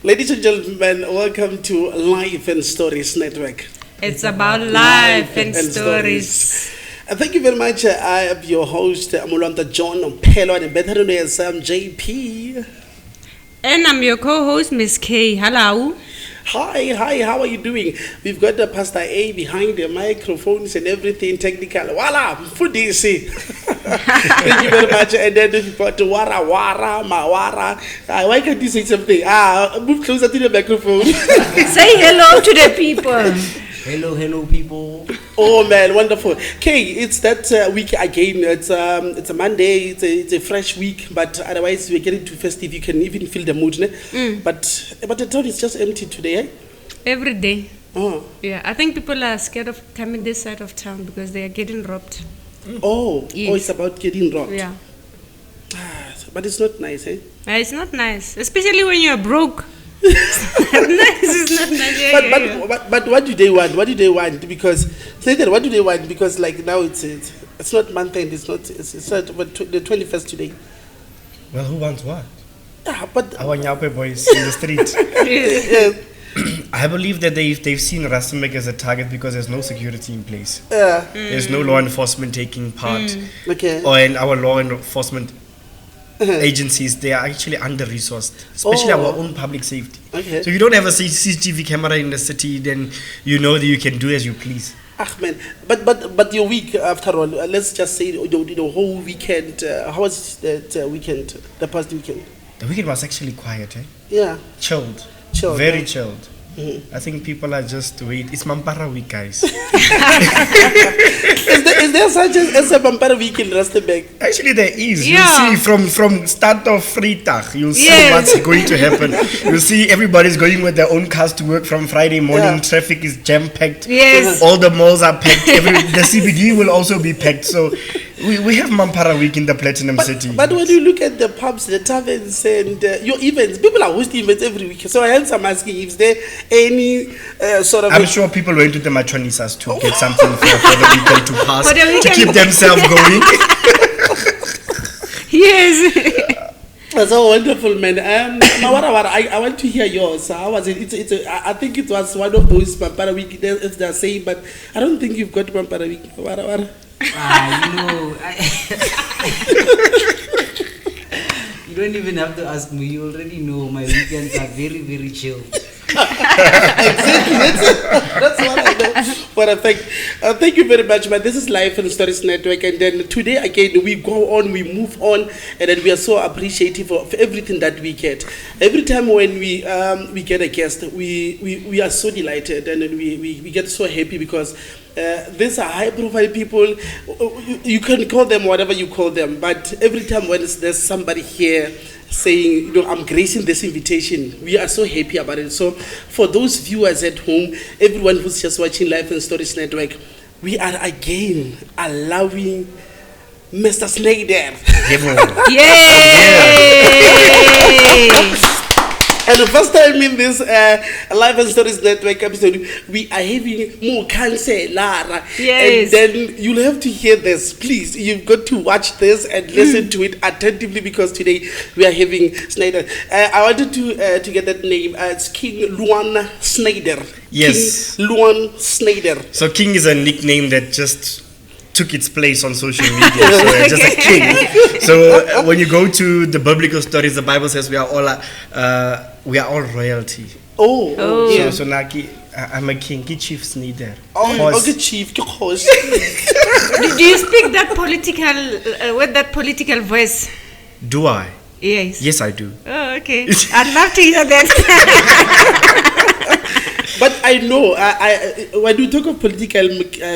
Ladies and gentlemen, welcome to Life and Stories Network. It's about life and stories. Thank you very much. I am your host, Amulanta John Pelo, and better known as JP. And I'm your co-host, Miss K. Hello. Hi, how are you doing? We've got the Pastor A behind the microphones and everything technical. Voila, foodie. Thank you very much. And then we've got Mawara. Why can't you say something? Move closer to the microphone. Say hello to the people. Hello, people. Oh man, wonderful. Okay, it's that week again. It's a Monday. It's a fresh week, but otherwise we're getting too festive. You can even feel the mood, né? But the town is just empty today. Eh? Every day. Oh. Yeah, I think people are scared of coming this side of town because they are getting robbed. Oh, Yes. it's about getting robbed. Yeah. But it's not nice, eh? It's not nice, especially when you're broke. It's not nice. Yeah. But what do they want? What do they want? Because what do they want? Because like now it's not month end. It's not the 21st today. Well, who wants what? But Our Nyape boys in the street. yeah. I believe that they've seen Rustenburg as a target because there's no security in place. Yeah. There's no law enforcement taking part. Okay. Or in our law enforcement agencies, they are actually under-resourced, especially our own public safety. Okay. So you don't have a CCTV camera in the city, then you know that you can do as you please. Man, but your week after all, let's just say the whole weekend. How was that weekend? The past weekend? The weekend was actually quiet, eh? Yeah. Chilled. Yeah. Very chilled. Mm-hmm. I think people are just wait. It's Mampara week, guys. Is there such as a Vampire week in Rustenburg? Actually, there is. Yeah. You'll see from start of Freitag, you'll see Yes. what's going to happen. You'll see everybody's going with their own cars to work from Friday morning. Yeah. Traffic is jam-packed. Yes. All the malls are packed. The CBD will also be packed. So we have Mampara week in the Platinum City. But when you look at the pubs, the taverns, and your events, people are hosting events every week. So hence I'm asking, is there any sort of... I'm sure people went to the Matronisas to get something for the weekend to pass, For the to weekend. keep themselves going. Yes. That's so wonderful, man. Mawara, I want to hear yours. How was it? I think it was one of those Vampire week, as they're saying, but I don't think you've got Vampire week. Mawara. You don't even have to ask me. You already know my weekends are very, very chill. Exactly, that's what I know for a fact. Thank you very much, man. This is Life and Stories Network, and then today again we go on, we move on, and then we are so appreciative of everything that we get. Every time when we get a guest, we are so delighted, and then we get so happy because these are high profile people. You can call them whatever you call them, but every time when there's somebody here saying, I'm gracing this invitation, we are so happy about it. So for those viewers at home, everyone who's just watching Life and Stories Network, we are again allowing Mr. Snyder. Yay! And the first time in this Life and Stories Network episode, we are having more Lara. Yes. And then you'll have to hear this. Please, you've got to watch this and listen to it attentively because today we are having Snyder. I wanted to get that name. It's King Luan Snyders. Yes. King Luan Snyders. So King is a nickname that just took its place on social media. So it's just a king. So when you go to the biblical stories, the Bible says we are all royalty. Oh. Yeah. So Naki, I'm a king. Ki Chief Snyder. Oh, okay, Chief. Do you speak that political with that political voice? Do I? Yes. Yes, I do. Oh, okay. I'd love to hear that. But I know, when we talk of political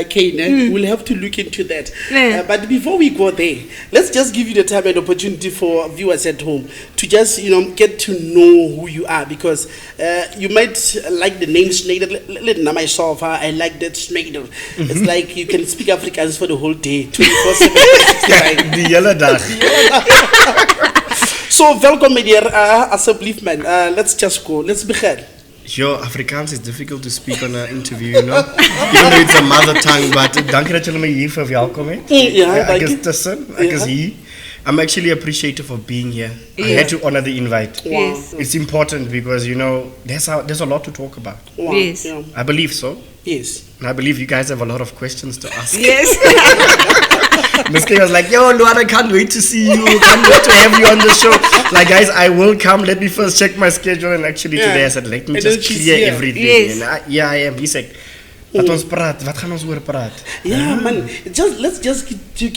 cane, we'll have to look into that. Yeah. But before we go there, let's just give you the time and opportunity for viewers at home to just, get to know who you are, because you might like the name Schneider. Myself, I like that Schneider. It's like you can speak Afrikaans for the whole day, 24/7, 365. The yellow dag. So, welcome, my dear Asseblief, let's just go. Let's begin. Your Afrikaans is difficult to speak on an interview, Even though it's a mother tongue, but dank dat julle my hier verwelkom het. Ja, Ek dankie. is tussen, ek is hier. I'm actually appreciative of being here. I had to honor the invite. Yes. It's important because, there's a lot to talk about. Wow. Yes. Yeah. I believe so. Yes. And I believe you guys have a lot of questions to ask. Yes. Miss K was like, yo, Luan, I can't wait to see you. Can't wait to have you on the show. Like, guys, I will come. Let me first check my schedule. And actually today I said, let me And just then she's clear here. everything. Yes. And I am. He said, wat ons praat? Wat gaan ons oor praat? Yeah, man. Let's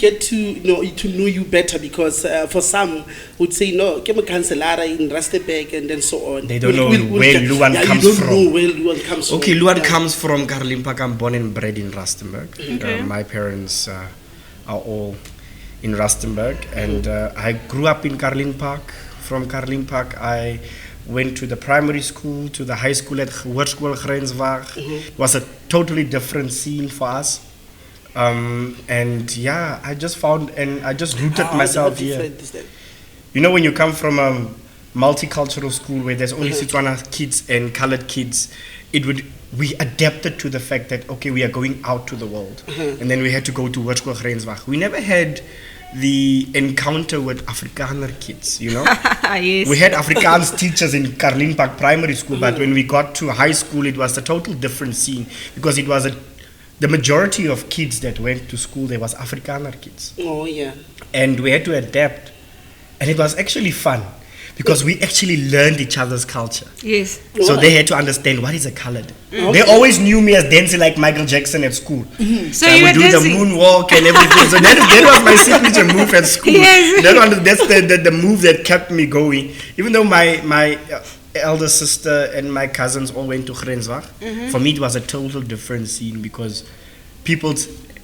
get to know you better, because for some would say no, I'm a cancelara in Rustenburg and then so on. They don't know where Luan comes you don't from. know where Luan comes from. Okay, Luan Yeah. comes from Karlimpak. I'm born and bred in Rustenburg. Okay. My parents are all in Rustenburg, and I grew up in Karlimpak. From Karlimpak, I went to the primary school, to the high school at Hoërskool Grenswag. It was a totally different scene for us. And yeah, I just found, and I just rooted myself How here. different is that? When you come from a multicultural school where there's only Setswana kids and colored kids, we adapted to the fact that, okay, we are going out to the world. And then we had to go to Hoërskool Grenswag. We never had the encounter with Afrikaner kids, Yes. We had Afrikaans teachers in Karlimpak primary school, but when we got to high school, it was a total different scene, because it was the majority of kids that went to school, there was Afrikaner kids. Oh, yeah. And we had to adapt. And it was actually fun, because we actually learned each other's culture. Yes. So they had to understand what is a colored. They always knew me as dancing like Michael Jackson at school. So I you were would do dancing. the moonwalk and everything. So that was my signature move at school. Yes. That's the move that kept me going. Even though my elder sister and my cousins all went to Grenswag, for me it was a total different scene, because people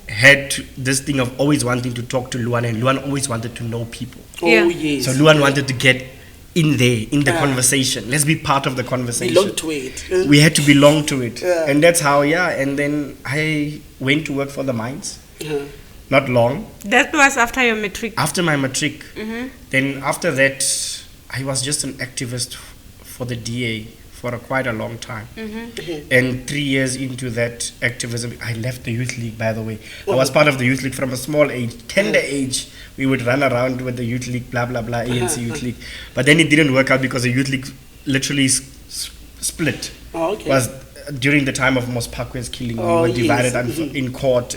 had this thing of always wanting to talk to Luan, and Luan always wanted to know people. Oh, Yeah. yes. So Luan wanted to get in there, in the conversation. Let's be part of the conversation. Belong to it. We had to belong to it. Yeah. And that's how, and then I went to work for the mines. Not long. That was after your matric. After my matric. Then after that, I was just an activist for the DA for quite a long time. And 3 years into that activism, I left the youth league, by the way. I was part of the youth league from a small age, tender age. We would run around with the youth league, blah, blah, blah, ANC youth league. But then it didn't work out, because the youth league literally split. Oh, okay. Was during the time of Mospakwe's killing. Oh, We were divided yes. in court,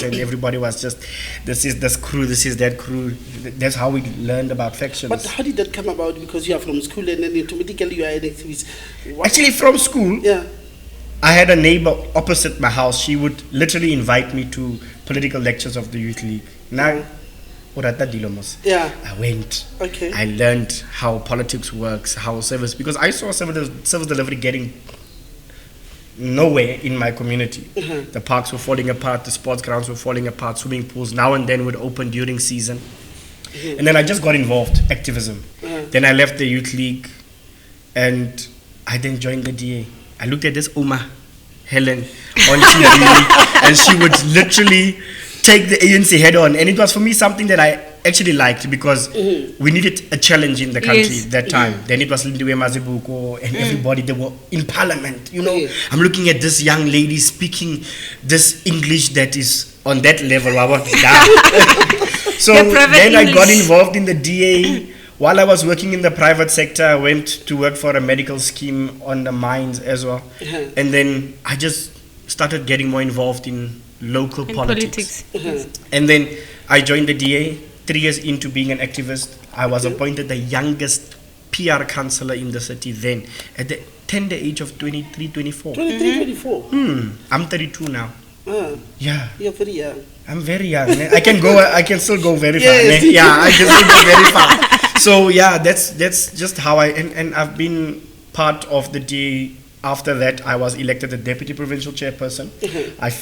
and everybody was just, this is this crew, this is that crew. That's how we learned about factions. But how did that come about? Because you are from school and then automatically you are an activist. What- Actually, from school, Yeah. I had a neighbor opposite my house. She would literally invite me to political lectures of the youth league. Now, Urata Dilomos. Yeah. I went. Okay. I learned how politics works, how service, because I saw service delivery getting nowhere in my community. The parks were falling apart, the sports grounds were falling apart, swimming pools now and then would open during season. And then I just got involved, activism. Then I left the youth league, and I then joined the DA. I looked at this Uma Helen on TV, and she would literally take the ANC head on. And it was for me something that I actually liked, because we needed a challenge in the country Yes. that time. Then it was Lindiwe Mazibuko and everybody, they were in parliament. Yes. I'm looking at this young lady speaking this English that is on that level. So The private then I got English. involved in the DA. While I was working in the private sector, I went to work for a medical scheme on the mines as well. And then I just started getting more involved in local In politics. politics. And then I joined the DA. 3 years into being an activist, I was appointed the youngest PR councillor in the city then, at the tender age of 23, 24. 23, 24. I'm 32 now. Yeah, You're very young. I'm very young. I can still go very far. Yes. Yeah, I can still go very far. So yeah, that's just how and I've been part of the DA. After that, I was elected the deputy provincial chairperson. I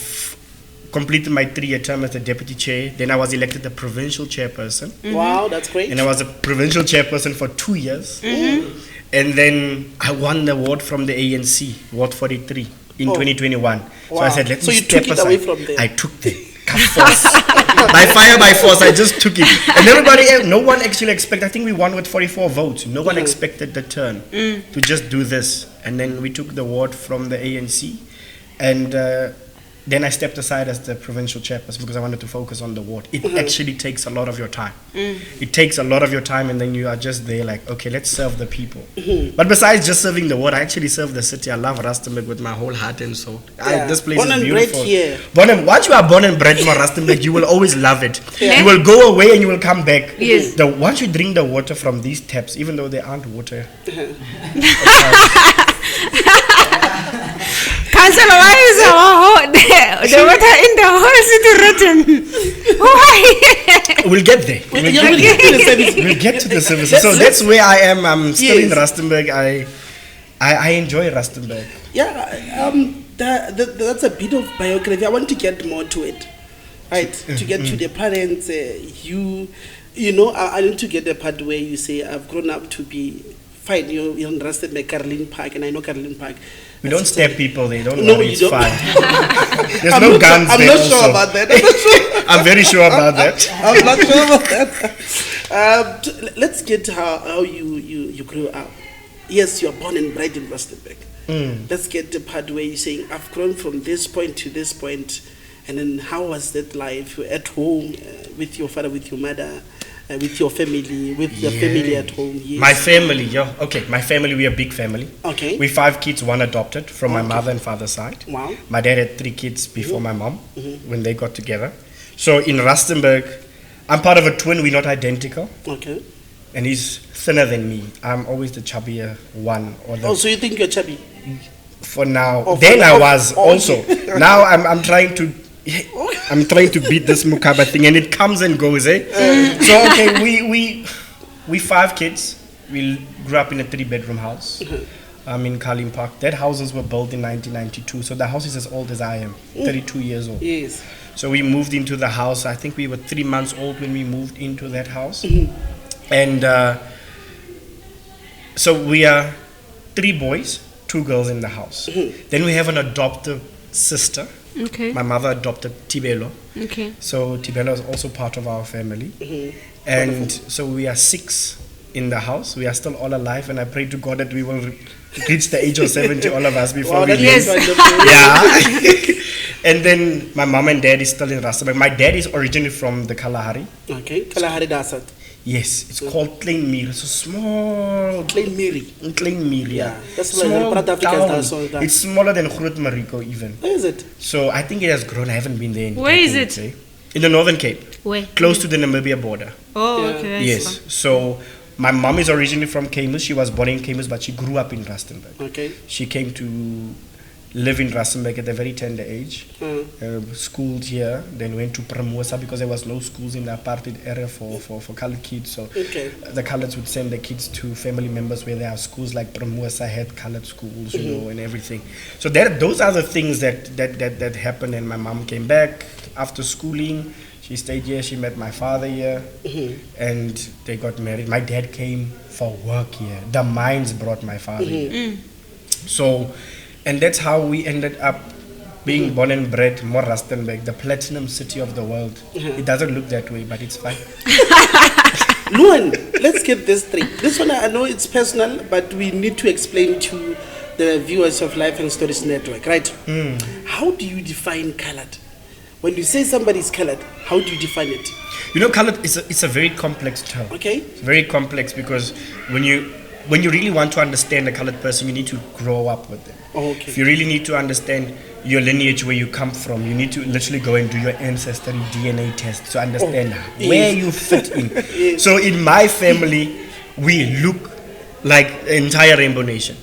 completed my 3-year term as the deputy chair. Then I was elected the provincial chairperson. Wow, that's great. And I was a provincial chairperson for 2 years. And then I won the award from the ANC, Ward 43, in 2021. So I Wow. said, let So me you step took it aside. away from there. I took the force. By fire, by force, I just took it. And everybody, no one actually expected, I think we won with 44 votes. No one expected the turn to just do this. And then we took the award from the ANC. And then I stepped aside as the provincial chairperson because I wanted to focus on the ward. It actually takes a lot of your time. It takes a lot of your time, and then you are just there like, okay, let's serve the people. But besides just serving the ward, I actually serve the city. I love Rustenburg with my whole heart and soul. This place born is and beautiful. bred here. Once you are born and bred in Rustenburg, you will always love it. You will go away and you will come back. Yes. Once you drink the water from these taps, even though they aren't water. Councillor, why is the water in the whole city rotten? Why? We'll get there. We'll get to the service. We'll get to the services. So that's where I am. I'm still in Yes. Rustenburg. I enjoy Rustenburg. Yeah, that's a bit of biography. I want to get more to it, right? To get to the parents, you know, I need to get the part where you say, I've grown up to be fine. You're in Rustenburg, Caroline Park, and I know Caroline Park. We don't stab people there. Don't No, worry, you it's don't. fine. There's no guns I'm there not also. sure about that. I'm not sure. I'm very sure about that. I'm not sure about that. Let's get how you grew up. Yes, you're born and bred in Rustenburg. Let's get the part where you're saying, I've grown from this point to this point, and then how was that life at home with your father, with your mother, with your family, with the family at home? Yes. My family, my family, we're a big family. Okay. We 5 kids, 1 adopted from my mother and father's side. Wow. My dad had 3 kids before my mom when they got together. So in Rustenburg, I'm part of a twin, we're not identical. Okay. And he's thinner than me. I'm always the chubbier one. So you think you're chubby? For now. Oh, Then for I now. was Oh, also. okay. Now I'm trying to beat this Mukaba thing, and it comes and goes, eh? So okay, we 5 kids. We grew up in a 3-bedroom house. In Carlin Park. That houses were built in 1992, so the house is as old as I am, 32 years old. Yes. So we moved into the house. I think we were 3 months old when we moved into that house. And so we are 3 boys, 2 girls in the house. Then we have an adoptive sister. Okay. My mother adopted Tibelo. Okay. So Tibelo is also part of our family. And so we are 6 in the house. We are still all alive, and I pray to God that we will reach the age of 70, all of us, before Wow, we that leave. is wonderful. Yeah. And then my mom and dad is still in Rustenburg. My dad is originally from the Kalahari. Okay. Kalahari Dasat. Yes, it's called Klein Mir. It's a small Klein Miri. Klein Mir, yeah. That's why Small South Africa town. does all that. It's smaller than Groot Mariko even. Where is it? So I think it has grown. I haven't been there in Where is decades, it? eh? In the Northern Cape, Where? close to the Namibia border. Oh, Yeah. okay. Yes. Fine. So my mom is originally from Camus. She was born in Camus, but she grew up in Rustenburg. Okay. She came to live in Rustenburg at a very tender age. Schooled here, then went to Pramosa because there was no schools in the apartheid area for colored kids. So the coloreds would send the kids to family members where there are schools like Pramosa had colored schools, you know, and everything. So those are the things that happened. And my mom came back after schooling. She stayed here. She met my father here, and they got married. My dad came for work here. The mines brought my father here. So, and that's how we ended up being born and bred more Rustenburg, the platinum city of the world. It doesn't look that way, but it's fine. Luan, let's get this straight. This one, I know it's personal, but we need to explain to the viewers of Life and Stories Network, right? How do you define colored? When you say somebody's colored, how do you define it? You know, colored it's a very complex term. Okay. It's very complex because when you really want to understand a colored person, you need to grow up with them. Okay. If you really need to understand your lineage, where you come from, you need to literally go and do your ancestry DNA test to understand where you fit in. So in my family, we look like the entire Rainbow Nation.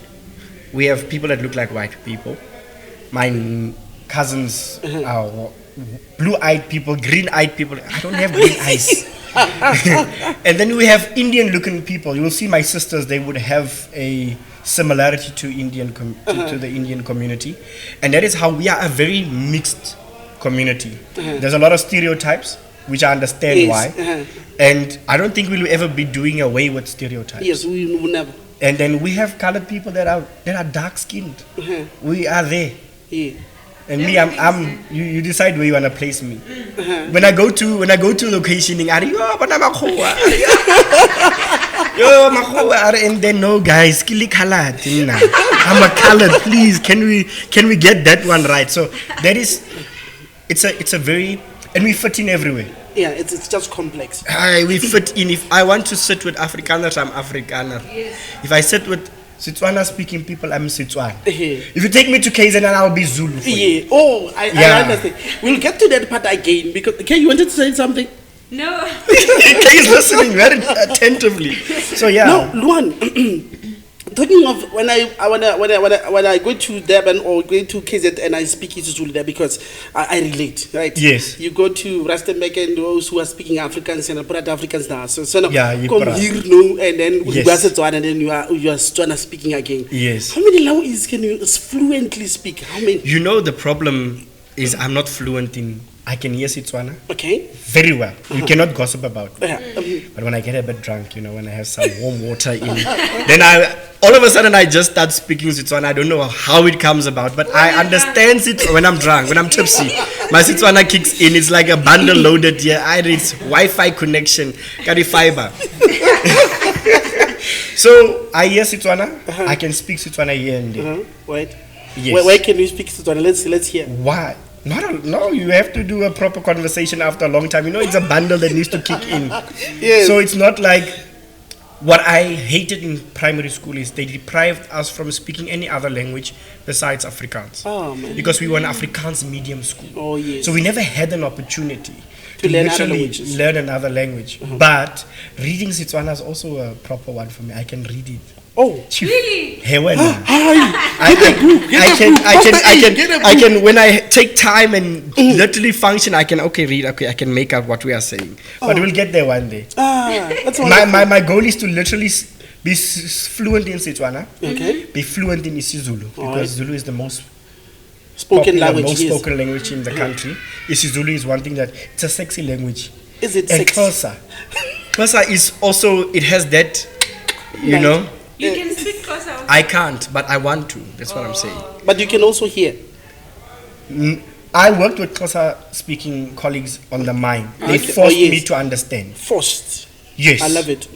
We have people that look like white people. My cousins are blue-eyed people, green-eyed people. I don't have green eyes. And then we have Indian-looking people. You will see my sisters; they would have a similarity to to the Indian community, and that is how we are a very mixed community. There's a lot of stereotypes, which I understand why, and I don't think we'll ever be doing away with stereotypes. Yes, we will never. And then we have colored people that are dark-skinned. We are there. Yeah. And me, you decide where you wanna place me. When I go to locationing, and then no guys, I'm a colored. Please, can we get that one right? So that is it's a very, and we fit in everywhere. Yeah, it's just complex. We fit in. If I want to sit with Afrikaners, I'm Afrikaner. Yes. If I sit with Setswana speaking people, I'm Setswana. Yeah. If you take me to KZN, I'll be Zulu for you. Yeah. Oh, I understand. We'll get to that part again because okay, you wanted to say something? No. Kay is listening very attentively. So yeah. No, Luan. Talking of when I go to Durban or go to KZ and I speak Zulu there because I relate, right? Yes. You go to Rustenburg and those who are speaking Africans and Prat Africans now. So no, Yeah, you come Prat. here no, and then Yes. you are Setswana and then you are Setswana speaking again. Yes. How many languages can you fluently speak? How many? You know the problem is I'm not fluent in. I can hear Setswana Okay. very well. You cannot gossip about me. Yeah. But when I get a bit drunk, when I have some warm water in, then all of a sudden I just start speaking Setswana. I don't know how it comes about, but I understand it when I'm drunk, when I'm tipsy. My Setswana kicks in. It's like a bundle loaded here. It's Wi-Fi connection, carry fiber. So I hear Setswana. I can speak Setswana here and there. Right. Yes. Where can you speak Setswana? Let's hear. Why? No, you have to do a proper conversation after a long time. It's a bundle that needs to kick in. Yes. So it's not like what I hated in primary school is they deprived us from speaking any other language besides Afrikaans. Oh man. Because we were an Afrikaans medium school. Oh yes. So we never had an opportunity To learn other literally languages. learn another language. But reading Setswana is also a proper one for me. I can read it. Oh. Really? Hey, when Get I can when I take time and literally function, I can read, I can make out what we are saying. But we'll get there one day. That's My goal is to literally be fluent in Setswana, Okay. be fluent in isiZulu, because Zulu is the most Spoken popular, language. most Yes. spoken language in the country. isiZulu is one thing that it's a sexy language. Is it And sexy? Xhosa is also, it has that, you know. You can speak Xhosa also. I can't, but I want to. That's what I'm saying. But you can also hear. I worked with Xhosa speaking colleagues on the mine. They Okay. forced Oh, yes. me to understand. Forced. Yes. I love it.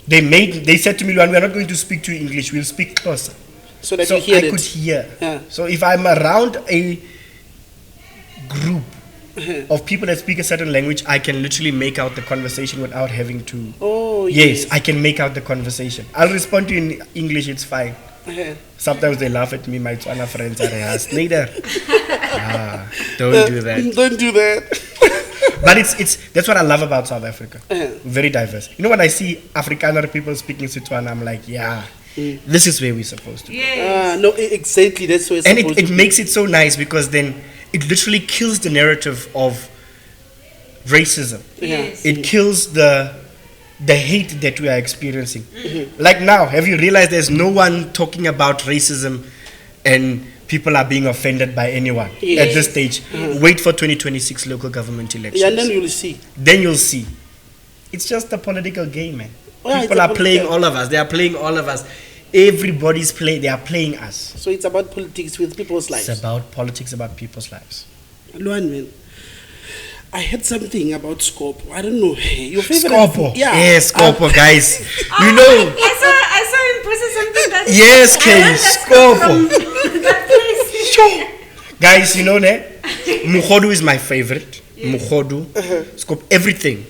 They said to me, Luan, we are not going to speak to you English, we'll speak Xhosa. So that So you hear I it. could hear. Yeah. So if I'm around a group of people that speak a certain language, I can literally make out the conversation without having to. Oh Yes, I can make out the conversation. I'll respond to you in English, it's fine. Uh-huh. Sometimes they laugh at me, my Tswana friends are Snyder. Don't do that. Don't do that. But it's that's what I love about South Africa. Uh-huh. Very diverse. When I see Afrikaner people speaking Setswana, I'm like, yeah, this is where we're supposed to be. Yes. No, exactly. That's where it's And supposed it to be. makes it so nice because then it literally kills the narrative of racism. Yes. It kills the hate that we are experiencing. Like now, have you realized there's no one talking about racism and people are being offended by anyone Yes. at this stage? Wait for 2026 local government elections. Yeah, and then you'll see. Then you'll see. It's just a political game, man. Yeah, People it's a are playing political- all of us. They are playing all of us. Everybody's playing. They are playing us. So it's about politics with people's lives. It's about politics, about people's lives. Luan, man. I heard something about Scope. I don't know. Your favorite? Scopo. Yeah. Yes, Scopo, guys. You Oh, know. I saw him post something that. Yes, I Kay. heard that's Scopo. from that place. Sure. Guys, you know that? Mukhodu is my favorite. Mukhodu. Scope, everything.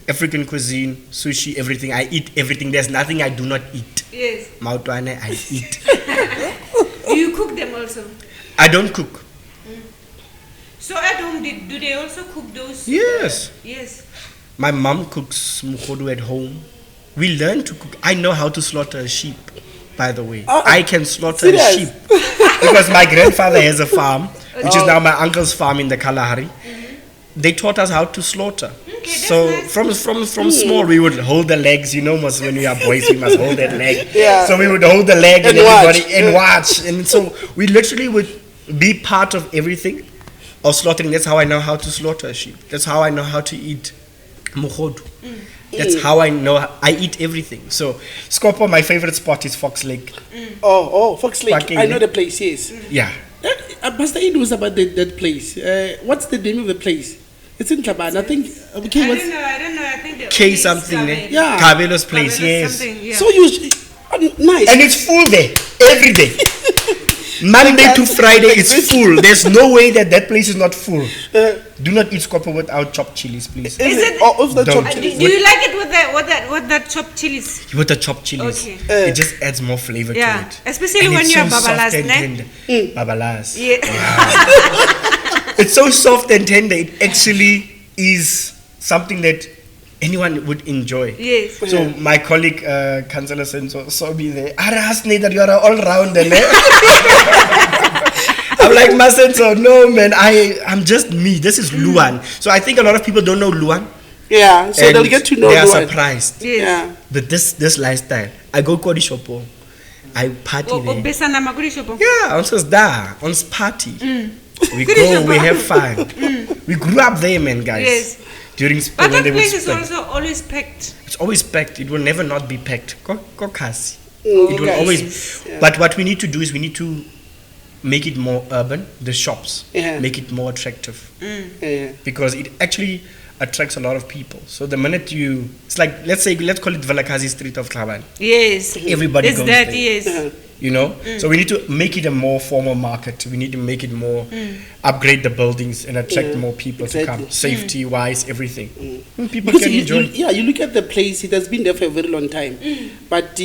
African cuisine, sushi, everything. I eat everything. There's nothing I do not eat. Yes. Mautwane, I eat. Do you cook them also? I don't cook. So at home, do they also cook those? Yes. Yes. My mom cooks mukhodu at home. We learn to cook. I know how to slaughter a sheep, by the way. I can slaughter a serious? sheep. Because my grandfather has a farm, which is now my uncle's farm in the Kalahari. They taught us how to slaughter. that's So nice. from small, we would hold the legs. Most when we are boys, we must hold that leg. Yeah. So we would hold the leg and, And everybody watch. and watch. And so we literally would be part of everything of slaughtering. That's how I know how to slaughter a sheep. That's how I know how to eat mukhodu. That's how I know I eat everything. So Scopo, my favorite spot is Fox Lake. Oh, Fox Lake. Fucking I know the place, yes. Yeah. Pastor Ed was about that place. What's the name of the place? It's in Taban. I think. Okay, I what's, don't know. I think the K place something, Kabelo. eh? Yeah. Kabelo's place, Kabelo yes. something, yeah. so you nice. And it's full there every day. Monday to Friday is full. There's no way that place is not full. Do not eat scorpion without chopped chilies, please. Is it? Of the Don't. chopped Do chilies? you like it with that chopped chilies? With the chopped chilies, Okay. it just adds more flavor Yeah, to it. especially And when it's you're so soft babalas, and ne? tender. Babalas. Yeah. It's so soft and tender. It actually is something that anyone would enjoy. Yes. So my colleague, Councillor Senso, saw me there. Ara Snyder, you are an all-rounder, ne? I'm like, Masenso, no man, I'm just me. This is Luan. So I think a lot of people don't know Luan. Yeah, so and they'll get to know they are Luan. surprised. Yes. Yeah. But this lifestyle, I go Kodi Shopo, I party O there. besana makuri shopo. Yeah, on da, on party. We Kodi go, shopo. we have fun. We grew up there, man, guys. Yes. During But when that they would place is spend. also always packed. It's always packed. It will never not be packed. Kokasi. Mm, It will guys. always. Yeah. But what we need to do is we need to make it more urban. The shops, Yeah. make it more attractive, Yeah. because it actually attracts a lot of people. So the minute it's like let's call it Valakazi Street of Klaban. Yes. Everybody It's goes that, there. yes. You know, so we need to make it a more formal market. We need to make it more, upgrade the buildings and attract more people to come. Exactly. Safety wise, everything. People Because can enjoy. you look at the place, it has been there for a very long time. But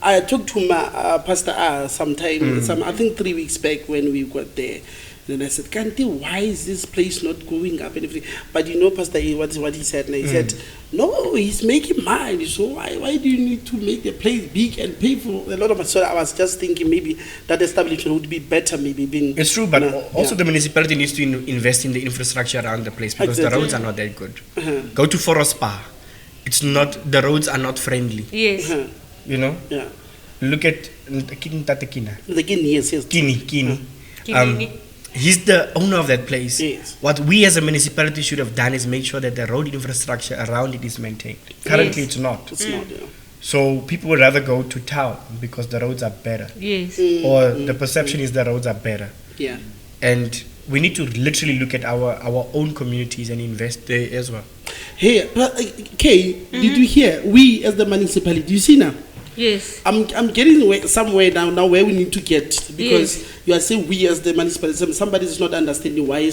I talked to my Pastor sometime, I think 3 weeks back when we got there. Then I said, Kanti, why is this place not going up and everything? But you know, Pastor, what he said? And he said, no, he's making money. So why do you need to make the place big and pay for a lot of money? So I was just thinking maybe that establishment would be better, maybe being. It's true, but also yeah. the municipality needs to invest in the infrastructure around the place, because Exactly. the roads are not that good. Go to Forest Spa. It's not, the roads are not friendly. Yes. You know? Yeah. Look at Tatakina. The Guinea, yes. Kini. Kinini. He's the owner of that place. Yes. What we as a municipality should have done is make sure that the road infrastructure around it is maintained. Currently, Yes. it's not. It's not, yeah. So people would rather go to town because the roads are better, Yes. or the perception is the roads are better. Yeah. And we need to literally look at our own communities and invest there as well. Hey, Kay, did you hear? We as the municipality, you see now? Yes. I'm getting somewhere now where we need to get, because you are saying we as the municipality. Somebody is not understanding why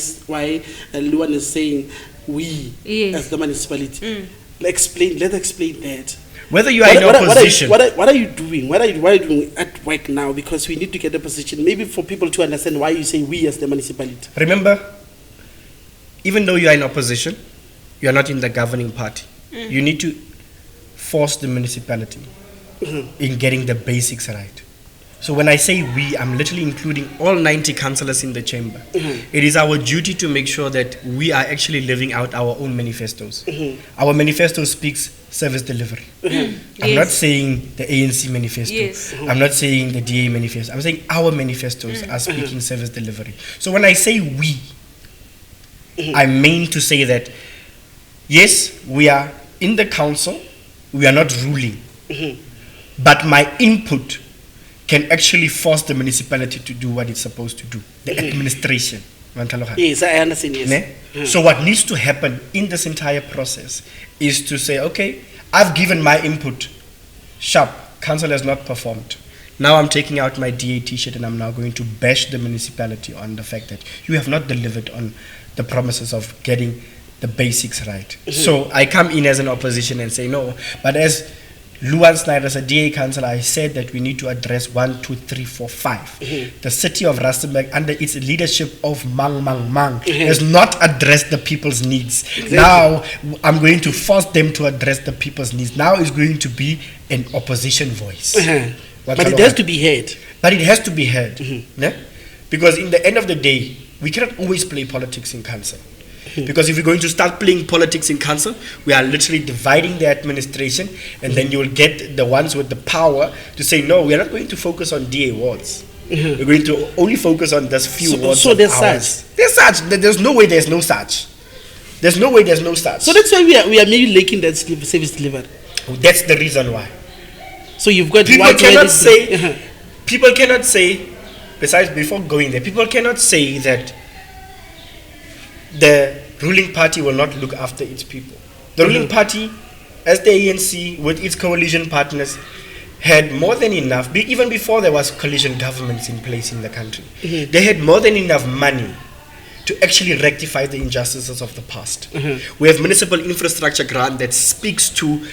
Luan is saying we as the municipality. Let's explain that. Whether you are in opposition, What are you doing? What are you doing at work now? Because we need to get a position, maybe for people to understand why you say we as the municipality. remember, even though you are in opposition, you are not in the governing party. You need to force the municipality in getting the basics right. So when I say we, I'm literally including all 90 councillors in the chamber. It is our duty to make sure that we are actually living out our own manifestos. Our manifesto speaks service delivery. I'm not saying the ANC manifesto. Yes. I'm not saying the DA manifesto. I'm saying our manifestos are speaking service delivery. So when I say we, I mean to say that, yes, we are in the council, we are not ruling. But my input can actually force the municipality to do what it's supposed to do, the administration. Yes, I understand. Yes. Ne? So what needs to happen in this entire process is to say, okay, I've given my input, sharp, council has not performed. Now I'm taking out my DA t-shirt and I'm now going to bash the municipality on the fact that you have not delivered on the promises of getting the basics right. So I come in as an opposition and say no, but as Luan Snyders, a DA councillor, I said that we need to address 1, 2, 3, 4, 5. The city of Rustenburg, under its leadership of Mang has not addressed the people's needs. Exactly. Now I'm going to force them to address the people's needs. Now it's going to be an opposition voice. But it has to be heard. But it has to be heard. Ne? Because in the end of the day, we cannot always play politics in council. Because if we're going to start playing politics in council, we are literally dividing the administration, and then you'll get the ones with the power to say, no, we are not going to focus on DA wards. We're going to only focus on this few wards. So there's ours. such. There's such. There's no way there's no such. There's no way there's no such. So that's why we are maybe lacking that service delivery. That's the reason why. So you've got People one cannot say, people cannot say, besides before going there, people cannot say that the ruling party will not look after its people. The ruling party, as the ANC with its coalition partners, had more than enough, even before there was coalition governments in place in the country, Mm-hmm. they had more than enough money to actually rectify the injustices of the past. Mm-hmm. We have municipal infrastructure grant that speaks to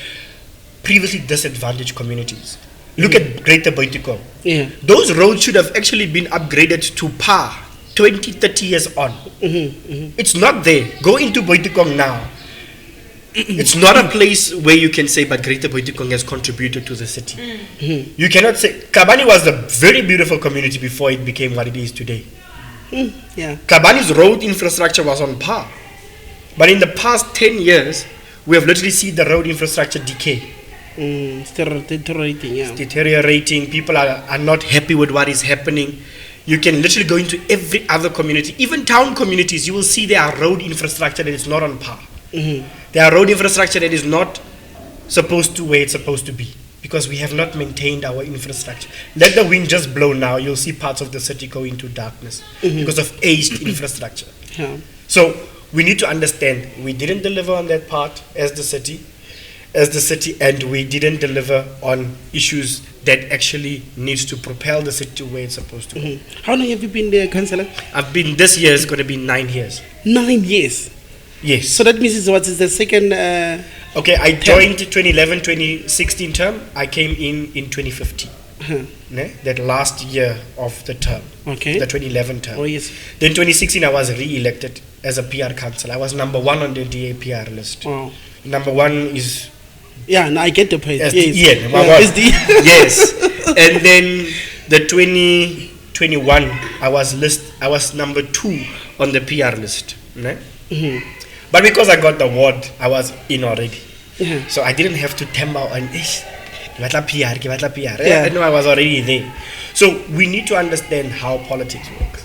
previously disadvantaged communities. Look at Greater Boitikong. Yeah. Those roads should have actually been upgraded to par 20, 30 years on. It's not there. Go into Boitikong now. It's not a place where you can say, but Greater Boitikong has contributed to the city. You cannot say, Kabani was a very beautiful community before it became what it is today. Yeah. Kabani's road infrastructure was on par. But in the past 10 years, we have literally seen the road infrastructure decay. Deteriorating, yeah. Deteriorating. People are not happy with what is happening. You can literally go into every other community, even town communities, you will see there are road infrastructure that is not on par. There are road infrastructure that is not supposed to where it's supposed to be, because we have not maintained our infrastructure. Let the wind just blow now, you'll see parts of the city go into darkness because of aged infrastructure. Yeah. So we need to understand we didn't deliver on that part as the city, and we didn't deliver on issues that actually needs to propel the city to where it's supposed to go. How long have you been there, Councillor? I've been, this year is going to be 9 years. 9 years. Yes. So that means what is the second? Okay, I joined 2011, 2016 term. I came in 2015. That last year of the term. Okay. The 2011 term. Oh yes. Then 2016 I was re-elected as a PR councillor. I was number 1 on the DA PR list. Wow. Number 1 is Yeah, no, I get the point. as Yes. the Ian. Yes. And then the 2021 I was number 2 on the PR list. But because I got the award, I was in already. So I didn't have to temper and PR. Yeah. No, I was already there. So we need to understand how politics works.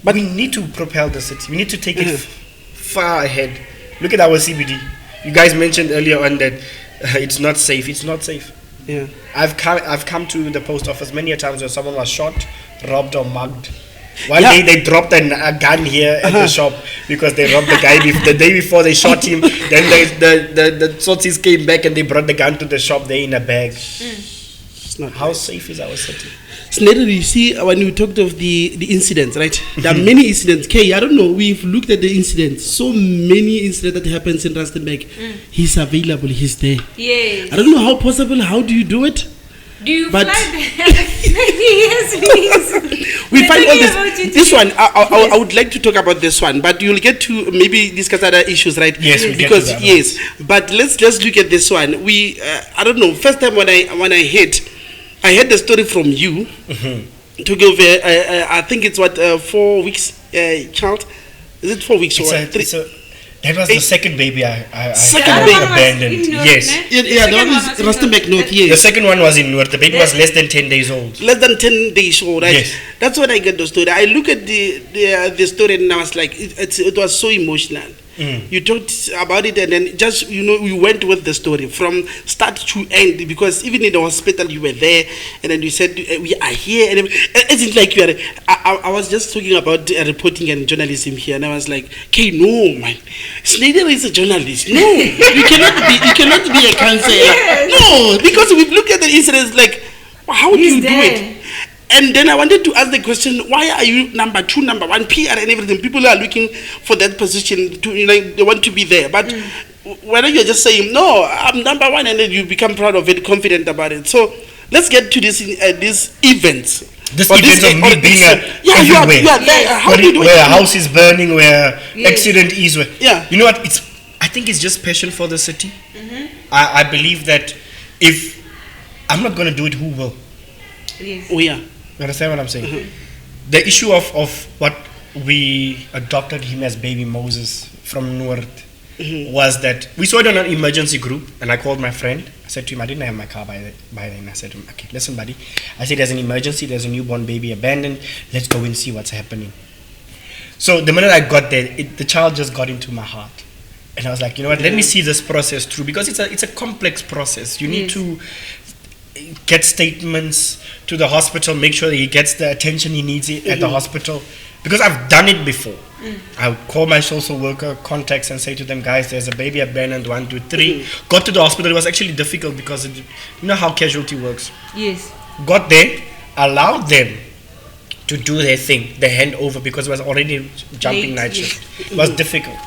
But we need to propel the city. We need to take it far ahead. Look at our CBD. You guys mentioned earlier on that it's not safe. It's not safe. Yeah. I've come to the post office many a times where someone was shot, robbed or mugged. One Yeah. day they dropped a gun here at the shop because they robbed the guy the day before they shot him. Then the Tsotsis came back and they brought the gun to the shop there in a bag. It's not How safe is our city? Snyder, you see, when we talked of the incidents, right? There are many incidents. Kay, I don't know, we've looked at the incidents. So many incidents that happens in Rustenburg. He's available, he's there. Yes. I don't know how possible, how do you do it? Do you But- fly there? Yes, please. We We're find all talking about this. it This today. one, I would like to talk about this one, but you'll get to maybe discuss other issues, right? Yes, we'll get because to that one. yes. But let's look at this one. We, I don't know. First time when I heard the story from you. To give, I think it's what 4 weeks child. Is it 4 weeks or what? That was the second baby I Second I baby. abandoned. In North, Yes. ne? Yeah, The that second was was in Rustenburg North. The Yes. second one was in Noord. The baby was less than 10 days old. Less than 10 days old, right? Yes. That's when I get the story. I look at the story and I was like, it was so emotional. You talked about it and then just, you went with the story from start to end, because even in the hospital you were there and then you said, we are here. And it's like you are, I was just talking about reporting and journalism here and I was like, okay, no, man. Snyder is a journalist. No, you cannot be a counselor. No, because we look at the incidents like, how do He's you do there. it? And then I wanted to ask the question, why are you number 2, number 1, PR and everything? People are looking for that position, they want to be there. But whether you're just saying, no, I'm number 1, and then you become proud of it, confident about it. So let's get to these events. This Or event of me being everywhere. you are there. How do you do Where a it? house is burning, where Yes. accident is. Where, Yeah. You know what? I think it's just passion for the city. I believe that if I'm not going to do it, who will? Yes. Oh, yeah. You understand what I'm saying? The issue of what we adopted him as baby Moses from Noord was that we saw it on an emergency group, and I called my friend. I said to him, I didn't have my car by then. I said to him, okay, listen, buddy. I said, there's an emergency, there's a newborn baby abandoned. Let's go and see what's happening. So the minute I got there, the child just got into my heart. And I was like, you know what, let me see this process through, because it's a complex process. You need to get statements to the hospital, make sure that he gets the attention he needs at the hospital, because I've done it before. I would call my social worker contacts and say to them, guys, there's a baby abandoned, 1, 2, 3. Got to the hospital. It was actually difficult because you know how casualty works. Yes. Got there, allowed them to do their thing, the handover, because it was already jumping Late, night shift. It was difficult.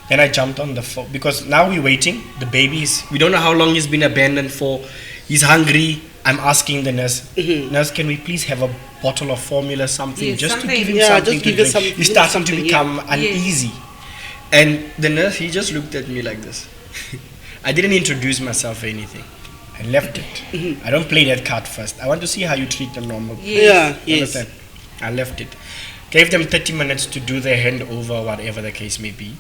Then I jumped on the phone because now we're waiting. The we don't know how long he's been abandoned for. He's hungry. I'm asking the nurse, nurse, can we please have a bottle of formula, something, Yes, just something. to give him Yeah, something just to give him drink. He's starting to something, become yeah. uneasy. And the nurse, he just looked at me like this. I didn't introduce myself or anything. I left it. I don't play that card first. I want to see how you treat a normal. Yes. Yeah, yes. Understand? I left it. Gave them 30 minutes to do their handover, whatever the case may be.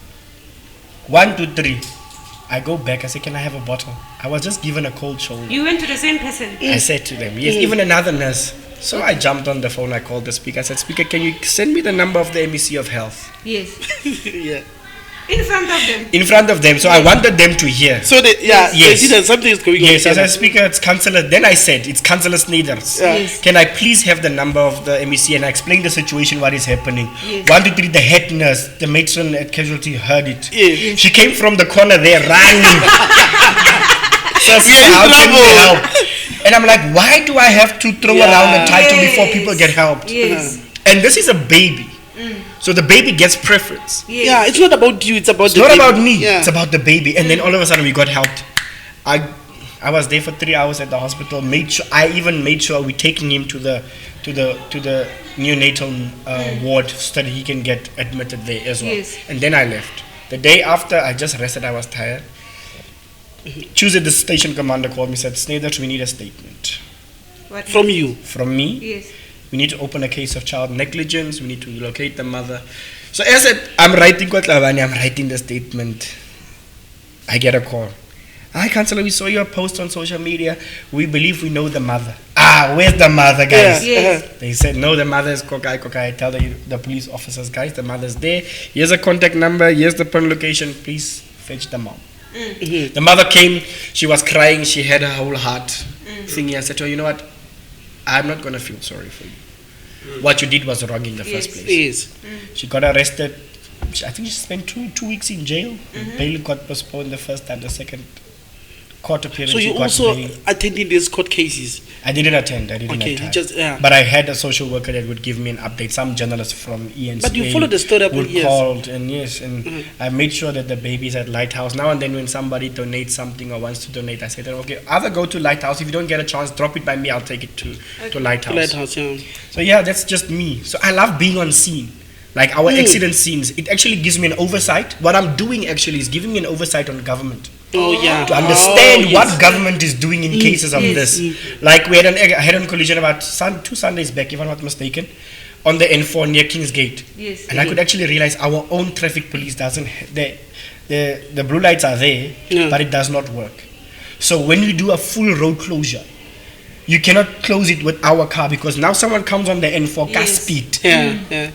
1, 2, 3. I go back. I say, can I have a bottle? I was just given a cold shoulder. You went to the same person. I said to them, yes, even another nurse. So I jumped on the phone. I called the speaker. I said, speaker, can you send me the number of the MEC of Health? Yes. Yeah. In front of them. In front of them. So I wanted them to hear. So Yes. they see that something is going on. Yes, as a speaker, it's Councillor. Then I said, it's Councillor Snyders. Yeah. Yes. Can I please have the number of the MEC? And I explained the situation, what is happening. Yes. 1, 2, 3, the head nurse, the matron at casualty heard it. Yes. She came from the corner there, running. Just We are in how can we trouble. help? And I'm like, why do I have to throw Yeah. around a title before people get helped? Yes. And this is a baby. So the baby gets preference. Yes. Yeah, it's not about you, it's about It's the not baby. about me. Yeah. It's about the baby. And then all of a sudden we got helped. I was there for 3 hours at the hospital. I even made sure we taking him to the neonatal ward so that he can get admitted there as well. Yes. And then I left. The day after, I just rested. I was tired. Tuesday, the station commander called me, said, Snyders, we need a statement What? From you. from me. Yes. We need to open a case of child negligence. We need to locate the mother. So as I'm writing the statement, I get a call. Hi, Councillor, we saw your post on social media. We believe we know the mother. Where's the mother, guys? Yeah. Yes. They said, no, the mother is Kokai. I tell the police officers, guys, the mother's there. Here's a contact number. Here's the phone location. Please fetch the mom. The mother came. She was crying. She had her whole heart thingy. I said to her, you know what? I'm not going to feel sorry for you. What you did was wrong in the first place. Yes. She got arrested. I think she spent two weeks in jail. Bail got postponed the first and the second court appearance. So she you got also bail. attending these court cases. I didn't attend. I didn't Okay, have time. you just yeah. But I had a social worker that would give me an update. Some journalists from ENCA But you followed the story up would yes. called and I made sure that the baby's at Lighthouse. Now and then when somebody donates something or wants to donate, I say that okay, either go to Lighthouse. If you don't get a chance, drop it by me. I'll take it to Lighthouse. Lighthouse, yeah. So yeah, that's just me. So I love being on scene. Like our accident scenes, it actually gives me an oversight. What I'm doing actually is giving me an oversight on government. Oh yeah. To understand Oh, what yes. government is doing in cases of Yes. this. Like we had a head-on collision about 2 Sundays back, if I'm not mistaken, on the N4 near Kingsgate. Yes. And I could actually realize our own traffic police doesn't, the blue lights are there, Yeah. but it does not work. So when we do a full road closure, you cannot close it with our car because now someone comes on the N4 car Yes. speed. Yeah, yeah.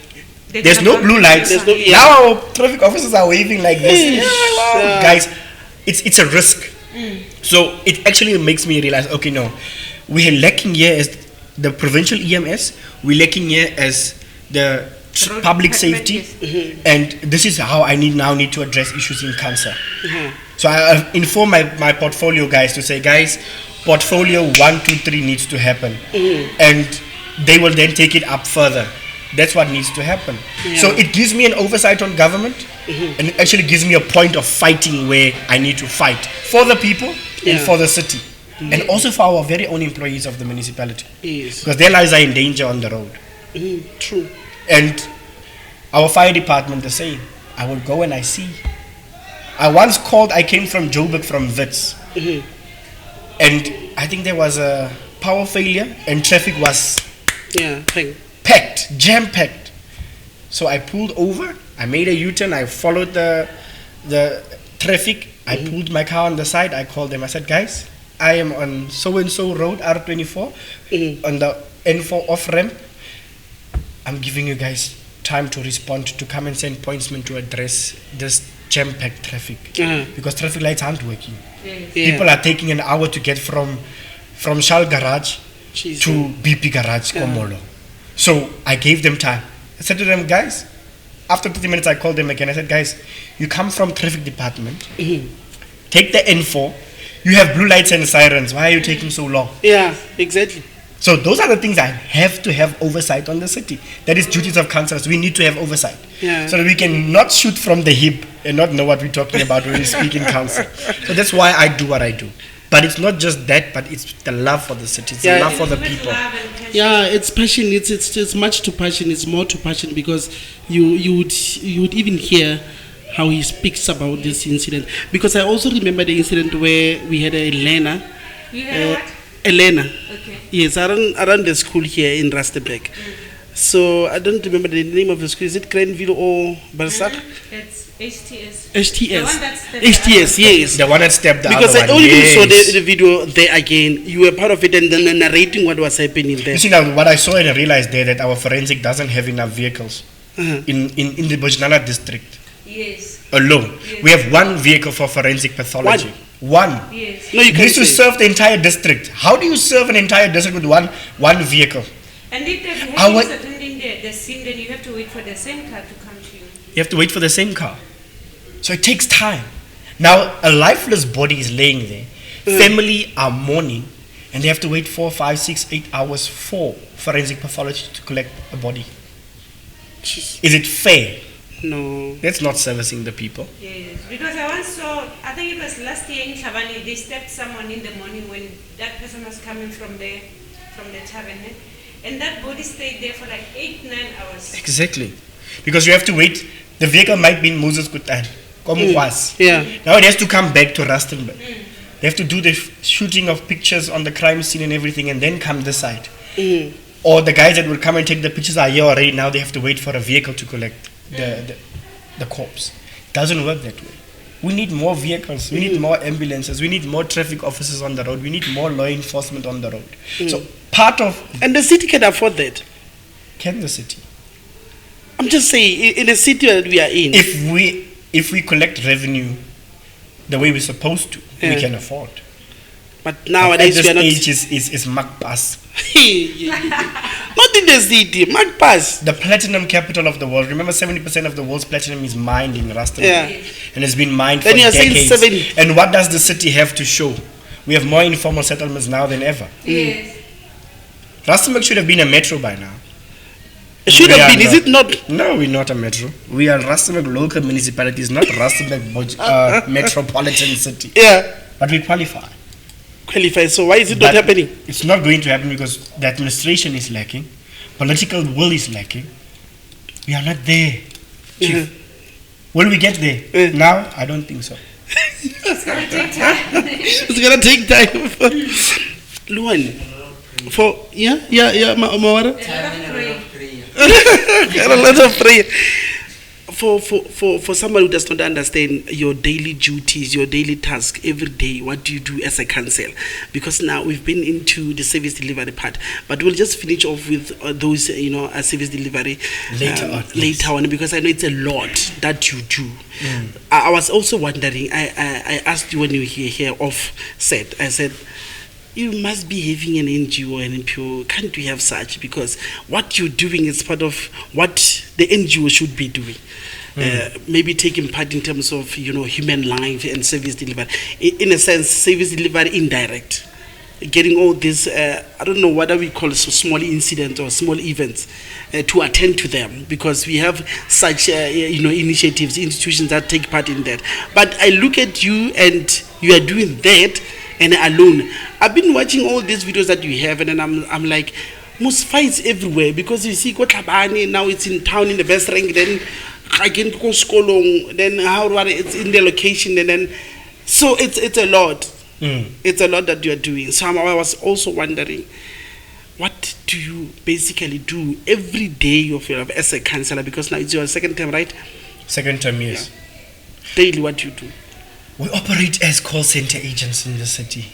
They're There's gonna no bump blue you. lights. There's no- yeah. Now our traffic officers are waving like this. Yeah. Guys, it's a risk. So it actually makes me realize, okay, no, we're lacking here as the provincial EMS, we're lacking here as the Road public department, safety, and this is how I need to address issues in cancer. Uh-huh. So I inform my portfolio guys to say, guys, portfolio 1, 2, 3 needs to happen, and they will then take it up further. That's what needs to happen. So it gives me an oversight on government, and it actually gives me a point of fighting where I need to fight for the people and Yeah. for the city, and also for our very own employees of the municipality, Yes. because their lives are in danger on the road. True. And our fire department the same. I will go and I see. I once called, I came from Joburg from Wits. And I think there was a power failure and traffic was Yeah. Thank. packed, jam-packed. So I pulled over, I made a U-turn, I followed the traffic, I pulled my car on the side, I called them, I said, guys, I am on so-and-so road, R24, on the N4 off-ramp. I'm giving you guys time to respond, to come and send pointsmen to address this jam-packed traffic. Because traffic lights aren't working. Yes. Yeah. People are taking an hour to get from Shell Garage Jesus. to BP Garage, Komolo. So I gave them time. I said to them, guys, after 30 minutes, I called them again. I said, guys, you come from traffic department. Mm-hmm. Take the N4. You have blue lights and sirens. Why are you taking so long? Yeah, exactly. So those are the things I have to have oversight on the city. That is duties of councillors. We need to have oversight. Yeah. So that we can not shoot from the hip and not know what we're talking about when we speak in council. So that's why I do what I do. But it's not just that, but it's the love for the city. It's the love for the people. Yeah, it's passion. It's much to passion. It's more to passion because you would even hear how he speaks about this incident. Because I also remember the incident where we had Elena. You had what? Elena. Okay. Yes, around the school here in Rustenburg. So I don't remember the name of the school. Is it Granville or Barsac? It's HTS. HTS. The one that's HTS, yes. The one that stepped the Because other I one. only Yes. saw the video there again. You were part of it and then narrating what was happening there. You see now, what I saw and I realized there that our forensic doesn't have enough vehicles Uh-huh. in the Bojnala district Yes. alone. Yes. We have one vehicle for forensic pathology. One. Yes. No, you You can't need to say. serve the entire district. How do you serve an entire district with one vehicle? And if the Our- police attending the scene, then you have to wait for the same car to come to you. You have to wait for the same car. So it takes time. Now, a lifeless body is laying there. Family are mourning, and they have to wait 4, 5, 6, 8 hours for forensic pathology to collect a body. Is it fair? No. That's not servicing the people. Yes. Because I once saw, I think it was last year in Chavani, they stabbed someone in the morning when that person was coming from the tavern. And that body stayed there for like 8, 9 hours. Exactly. Because you have to wait. The vehicle might be in Moses Kutan. Yeah. Now it has to come back to Rustenburg. They have to do the shooting of pictures on the crime scene and everything and then come this side. Or the guys that will come and take the pictures are here already. Now they have to wait for a vehicle to collect the corpse. It doesn't work that way. We need more vehicles. We need more ambulances. We need more traffic officers on the road. We need more law enforcement on the road. So part of... And the city can afford that. Can the city? I'm just saying, in the city that we are in. If we collect revenue the way we're supposed to, we Yeah. can afford. But nowadays at we are not. this stage is Makpas, Not in the city, Magpas. the platinum capital of the world. Remember, 70% of the world's platinum is mined in Rustenburg, Yeah. and it's been mined Then for you are saying decades. 70. And what does the city have to show? We have more informal settlements now than ever. Yes. Rustenburg should have been a metro by now. It should We have are been, is not. it not? No, we're not a metro. We are Rustenburg local municipalities, not Rustenburg metropolitan city. Yeah. But we qualify. Qualify. So why is it But not happening? It's not going to happen because the administration is lacking, political will is lacking. We are not there, Chief. Will we get there? Now? I don't think so. It's going to take time. It's gonna take time. Luan, for Mawara, got a lot of prayer. For somebody who does not understand your daily duties, your daily task every day, what do you do as a council? Because now we've been into the service delivery part, but we'll just finish off with those, service delivery later on, because I know it's a lot that you do. I was also wondering. I asked you when you were here off set. I said, you must be having an NGO and NPO. Can't we have such? Because what you're doing is part of what the NGO should be doing. Maybe taking part in terms of human life and service delivery. In a sense, service delivery indirect. Getting all these, I don't know what we call small incidents or small events to attend to them, because we have such initiatives, institutions that take part in that. But I look at you and you are doing that and alone. I've been watching all these videos that you have, and then I'm like, most fights everywhere, because you see Kotlabani, now it's in town in the best rank, then again Skolong, then how it's in the location, and then so it's a lot. It's a lot that you are doing. So I was also wondering, what do you basically do every day of your life as a councillor? Because now it's your second term, right? Second term, yes. Daily, what do you do? We operate as call center agents in the city.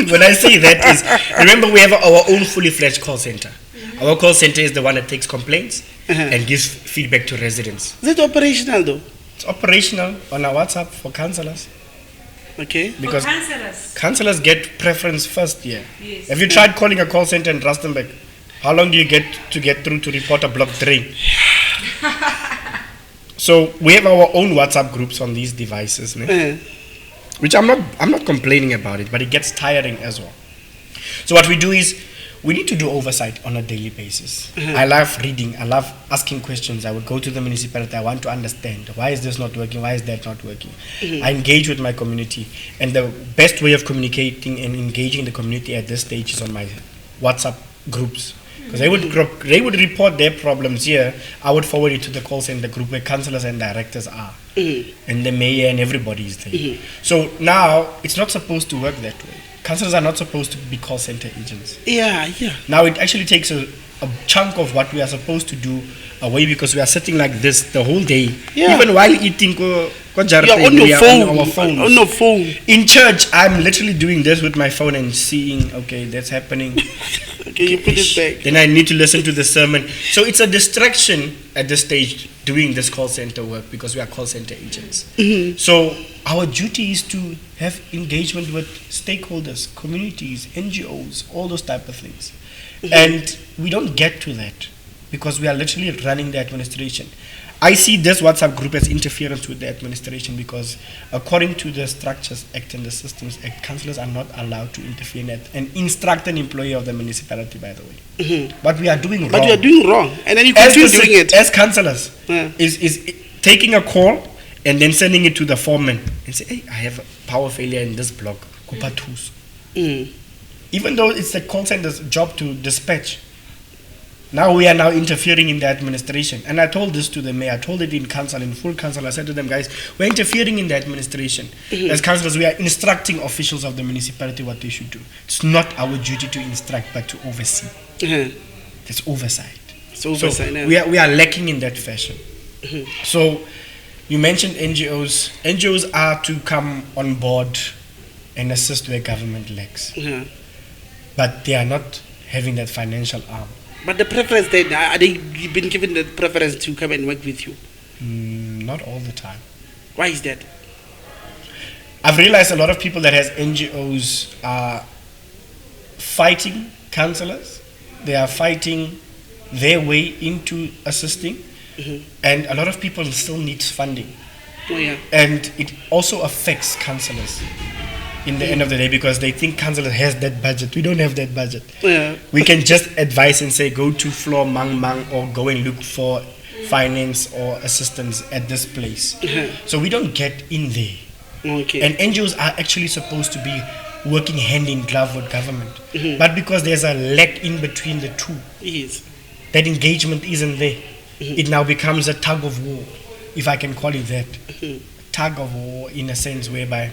When I say that is, remember we have our own fully fledged call center. Our call center is the one that takes complaints and gives feedback to residents. Is it operational though? It's operational on our WhatsApp for councillors. Okay. Because For councillors. councillors get preference first here. Yes. Have you tried calling a call center in Rustenburg? How long do you get through to report a blocked drain? So we have our own WhatsApp groups on these devices, ne? Which I'm not complaining about it, but it gets tiring as well. So what we do is we need to do oversight on a daily basis. I love reading. I love asking questions. I would go to the municipality. I want to understand, why is this not working? Why is that not working? I engage with my community. And the best way of communicating and engaging the community at this stage is on my WhatsApp groups. Because they would report their problems here. I would forward it to the call center group where councillors and directors are. And the mayor and everybody is there. So now, it's not supposed to work that way. Councillors are not supposed to be call center agents. Yeah. Now it actually takes a chunk of what we are supposed to do away, because we are sitting like this the whole day. Yeah. Even while eating, You're on your phone. on our phones. On your phone. In church, I'm literally doing this with my phone and seeing, okay, that's happening. Okay, you put it back. Then I need to listen to the sermon. So it's a distraction at this stage doing this call center work, because we are call center agents. So our duty is to have engagement with stakeholders, communities, NGOs, all those type of things. And we don't get to that because we are literally running the administration. I see this WhatsApp group as interference with the administration, because according to the Structures Act and the Systems Act, councillors are not allowed to interfere in that and instruct an employee of the municipality, by the way. But we are doing wrong. But you are doing wrong. And then you continue doing it. As councillors, is taking a call and then sending it to the foreman and say, hey, I have a power failure in this block. Even though it's the call center's job to dispatch. Now we are now interfering in the administration. And I told this to the mayor. I told it in council, in full council. I said to them, guys, we're interfering in the administration. As councillors, we are instructing officials of the municipality what they should do. It's not our duty to instruct, but to oversee. It's oversight. It's oversight. So we are lacking in that fashion. So you mentioned NGOs. NGOs are to come on board and assist where government lacks. But they are not having that financial arm. But the preference then, are they been given the preference to come and work with you? Not all the time. Why is that? I've realized a lot of people that has NGOs are fighting councillors. They are fighting their way into assisting. And a lot of people still need funding. And it also affects councillors in the end of the day, because they think council has that budget. We don't have that budget. We can just advise and say, go to floor mang mang, or go and look for finance or assistance at this place. So we don't get in there. And NGOs are actually supposed to be working hand in glove with government. But because there's a lack in between the two, that engagement isn't there. It now becomes a tug of war, if I can call it that. Tug of war, in a sense whereby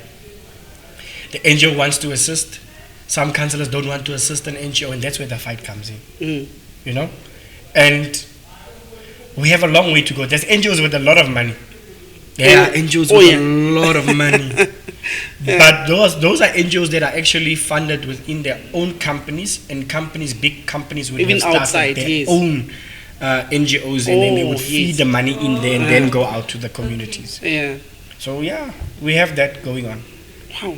the NGO wants to assist. Some councillors don't want to assist an NGO, and that's where the fight comes in. You know? And we have a long way to go. There's NGOs with a lot of money. NGOs with a lot of money. But those are NGOs that are actually funded within their own companies, and big companies would even have outside their own NGOs, and then they would feed the money in there and then go out to the communities. So we have that going on.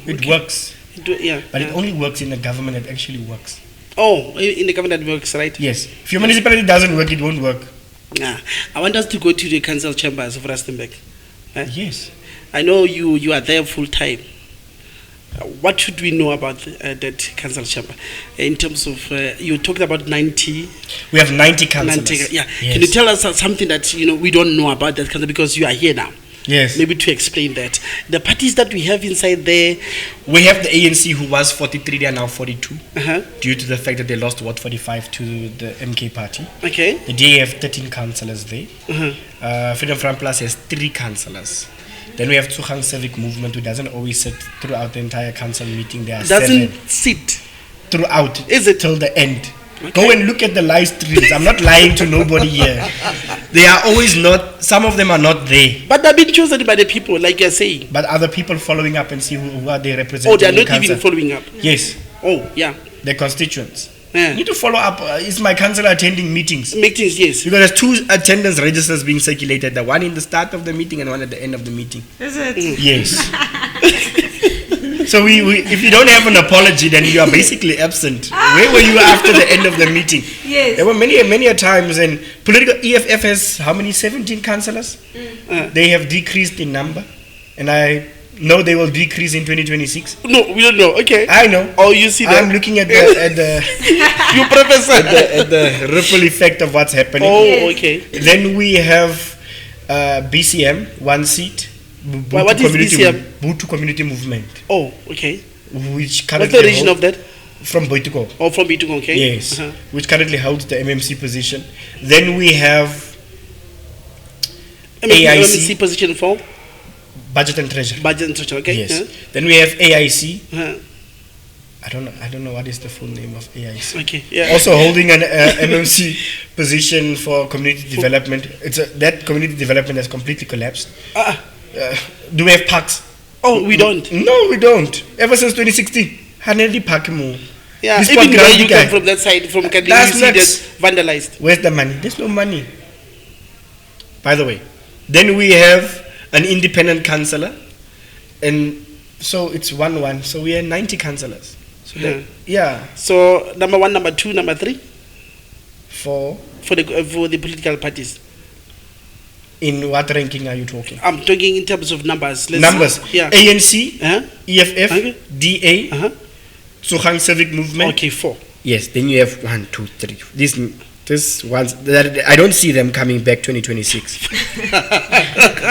It works. But it only works in a government that actually works. In the government that works, right? Yes. If your municipality doesn't work, it won't work. I want us to go to the council chambers of Rustenburg. Yes. I know you are there full time. What should we know about that council chamber? In terms of, you talked about 90. We have 90 councillors. Yes. Can you tell us something that we don't know about that council, because you are here now? Yes. Maybe to explain that. The parties that we have inside there. We have the ANC, who was 43, they are now 42. Due to the fact that they lost Ward 45 to the MK party. The DA have 13 councillors there. Freedom Front Plus has 3 councillors. Then we have Tsugang Civic Movement, who doesn't always sit throughout the entire council meeting. There are 7 sit throughout. Is it till the end? Go and look at the live streams. I'm not lying to nobody here. They are always not. Some of them are not there. But they've been chosen by the people, like you're saying. But other people following up and see who are they representing? They are not even following up. Yes. The constituents. You need to follow up. Is my councillor attending meetings? Meetings, yes. Because there's 2 attendance registers being circulated. The one in the start of the meeting and one at the end of the meeting. Is it? Yes. So if you don't have an apology, then you are basically absent. Where were you after the end of the meeting? Yes. There were many a times, and political EFF has how many? 17 councillors. They have decreased in number, and I know they will decrease in 2026. No, we don't know. Okay. I know. Oh, you see that? I'm looking at the You professor. at the ripple effect of what's happening. Oh, Yes. okay. Then we have BCM, one seat. What is BCM? Butu Community Movement, Oh, okay. which What's currently the region of that? from Boituko. Oh, from Bitung, okay. Yes, Uh-huh. which currently holds the MMC position. Then we have MMC AIC, position for Budget and Treasury. budget and structure, okay. Yes. Then we have AIC. Uh-huh. I don't know what is the full name of AIC. Okay. Yeah. Also holding an MMC position for community development. That community development has completely collapsed. Ah. Do we have parks? Oh, we don't. No, we don't. Ever since 2016, Hanedi Park mo. Yeah. This Even one where ground you guy. come from that side, from Kandini, That's you see nuts. that's vandalized. Where's the money? There's no money. By the way, then we have an independent councillor, and so it's 1-1. So we are 90 councillors. So yeah, So number 1, number 2, number 3 for for the political parties. in what ranking are you talking? I'm talking in terms of numbers. Numbers. Yeah. ANC, Uh-huh. EFF, Okay. DA, Uh-huh. Sukhang Civic Movement. Okay, 4. Yes, then you have 1, 2, 3. This ones that I don't see them coming back 2026.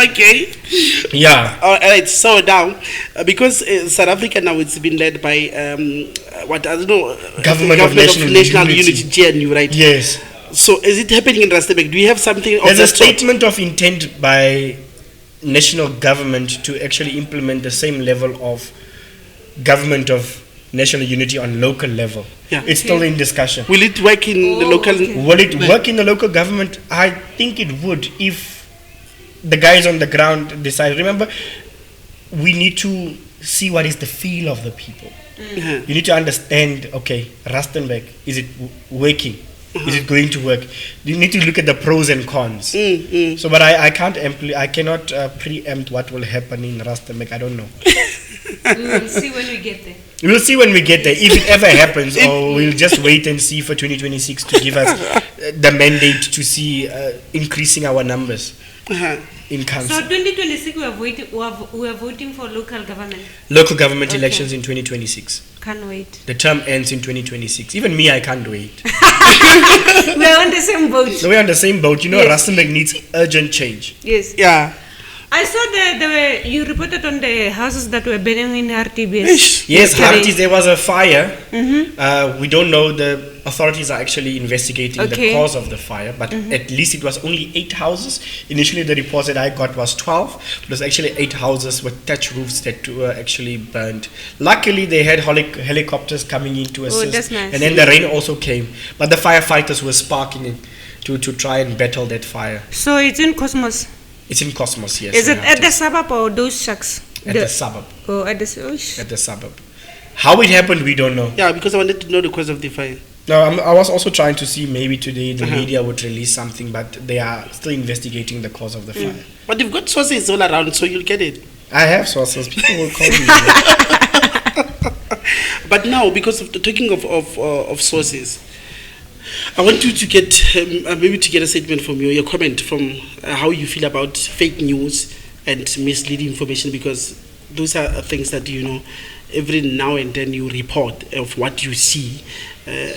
Okay. Yeah. All right. So now, because South Africa now it's been led by what I don't know, Government of National Unity. GNU, right? Yes. So is it happening in Rustenburg? Do you have something of There's a that sort? statement of intent by national government to actually implement the same level of government of national unity on local level. Yeah. It's still in discussion. Will it work in the Oh, local? okay. Will it work in the local government? I think it would if the guys on the ground decide. Remember, we need to see what is the feel of the people. Uh-huh. You need to understand, okay, Rustenburg, is it working? Is it going to work? You need to look at the pros and cons. So, but I cannot preempt what will happen in Rustenburg. I don't know. We will see when we get there. We'll see when we get there, if it ever happens, or we'll just wait and see for 2026 to give us the mandate to see increasing our numbers Uh-huh. in So council. 2026 we are voting for local government. Local government Okay. elections in 2026. Can't wait. The term ends in 2026. Even me, I can't wait. We are on the same boat. So we're on the same boat. You know, Yes. Rustenburg needs urgent change. Yes. Yeah. I saw you reported on the houses that were burning in RTBS. Ish. Yes, yesterday. Hartis, there was a fire. We don't know. The authorities are actually investigating the Okay. cause of the fire, but at least it was only 8 houses. Initially, the report that I got was 12. It was actually 8 houses with thatch roofs that were actually burned. Luckily, they had helicopters coming in to assist. that's nice. And then the rain also came. But the firefighters were sparking to try and battle that fire. So it's in Cosmos. It's in Cosmos, yes. Is in it at the Hartis. suburb or those shacks? At the suburb. Oh, at the oh, At the suburb. How it happened, we don't know. Yeah, because I wanted to know the cause of the fire. No, I was also trying to see maybe today the media would release something, but they are still investigating the cause of the fire. But you've got sources all around, so you'll get it. I have sources. People will call me. But now, because of talking of sources, I want you to get maybe to get a statement from you, your comment from how you feel about fake news and misleading information, because those are things that every now and then you report of what you see.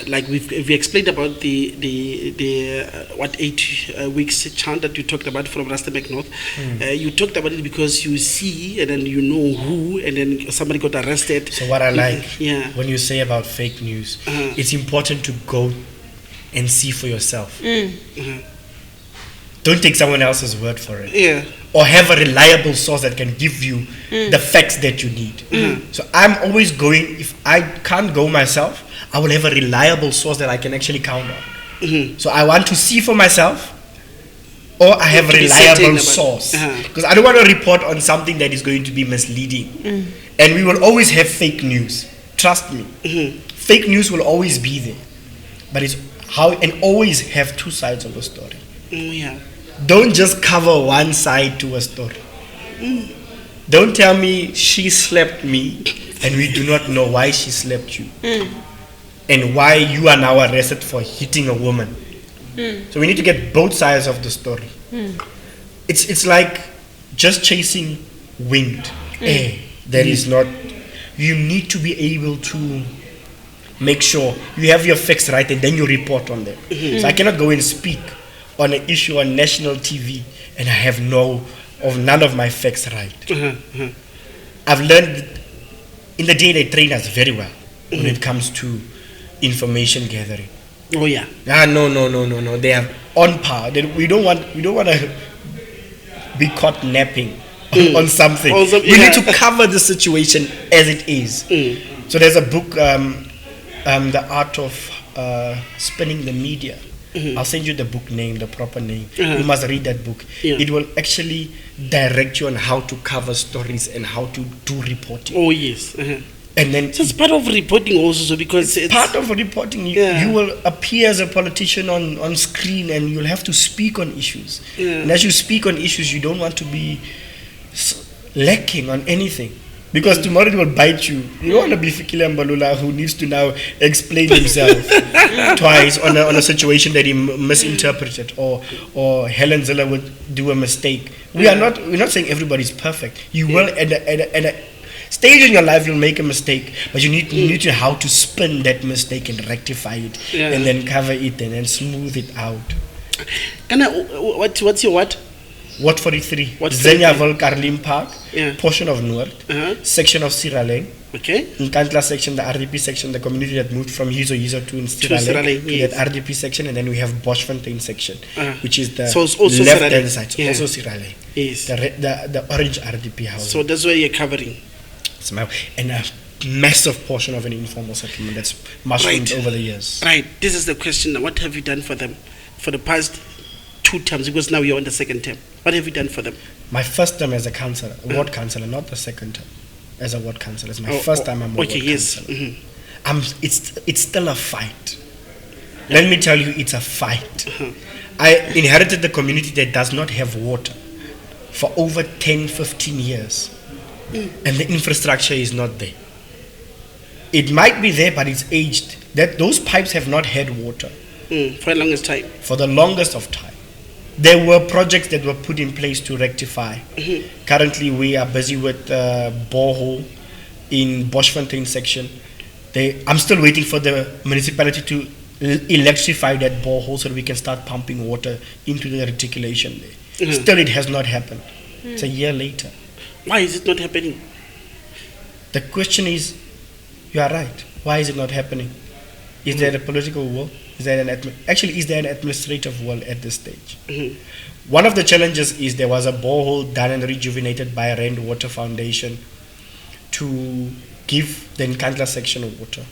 Like we explained about the 8 weeks chant that you talked about from Rustenburg North. You talked about it because you see and then you know who, and then somebody got arrested. So what I like Yeah. when you say about fake news, it's important to go and see for yourself. Don't take someone else's word for it. Yeah. Or have a reliable source that can give you the facts that you need. So I'm always going, if I can't go myself, I will have a reliable source that I can actually count on. So I want to see for myself, or I have a To be certain reliable about- source. Because I don't want to report on something that is going to be misleading. And we will always have fake news. Trust me. Fake news will always be there. But it's how, and always have two sides of a story. Yeah. Don't just cover one side to a story. Don't tell me she slapped me and we do not know why she slapped you and why you are now arrested for hitting a woman. So we need to get both sides of the story. It's like just chasing wind. That is not. You need to be able to make sure you have your facts right and then you report on them. So I cannot go and speak on an issue on national TV and I have none of my facts right. I've learned in the day they train us very well when it comes to information gathering. Oh yeah. No. They are on par. We don't want to be caught napping on something. We need to cover the situation as it is. So there's a book, The Art of Spinning the Media. I'll send you the book name, the proper name. You must read that book. It will actually direct you on how to cover stories and how to do reporting. Oh yes. And then So it's part of reporting also, because it's part of reporting. You will appear as a politician on screen and you'll have to speak on issues. And as you speak on issues, you don't want to be lacking on anything, because tomorrow it will bite you. You don't want to be Fikile Mbalula who needs to now explain himself twice on a situation that he misinterpreted, or Helen Ziller would do a mistake. We're not saying everybody's perfect. You will at a stage in your life you'll make a mistake, but you need to know how to spin that mistake and rectify it, and then cover it and then smooth it out. What's your what? What 43? What Zenyavel Karlim Park, Yeah. portion of Noord, section of Siraleng, Okay. in Kantla section, the RDP section, the community that moved from Hizo to in Siraleng, Siraleng, yes. that RDP section, and then we have Boschfontein section, which is the So it's also left Siraleng. hand side, Yeah. also Siraleng. Yes. The orange RDP house. So that's where you're covering. And a massive portion of an informal settlement that's mushroomed over the years. Right. This is the question. What have you done for them for the past 2 terms? Because now you're on the second term. What have you done for them? My first term as a councillor, ward councillor, not the second term as a ward councillor. It's my first time I'm a ward councillor. It's still a fight. Let me tell you, it's a fight. I inherited the community that does not have water for over 10, 15 years. And the infrastructure is not there. It might be there, but it's aged. Those pipes have not had water For the longest time. for the longest of time. There were projects that were put in place to rectify. Currently, we are busy with borehole in Boschfontein section. I'm still waiting for the municipality to electrify that borehole so that we can start pumping water into the reticulation there. Still, it has not happened. It's a year later. Why is it not happening? The question is, you are right. Why is it not happening? Is there a political will? Is there an administrative will at this stage? One of the challenges is there was a borehole done and rejuvenated by a Rainwater Foundation to give the Nkandla section of water.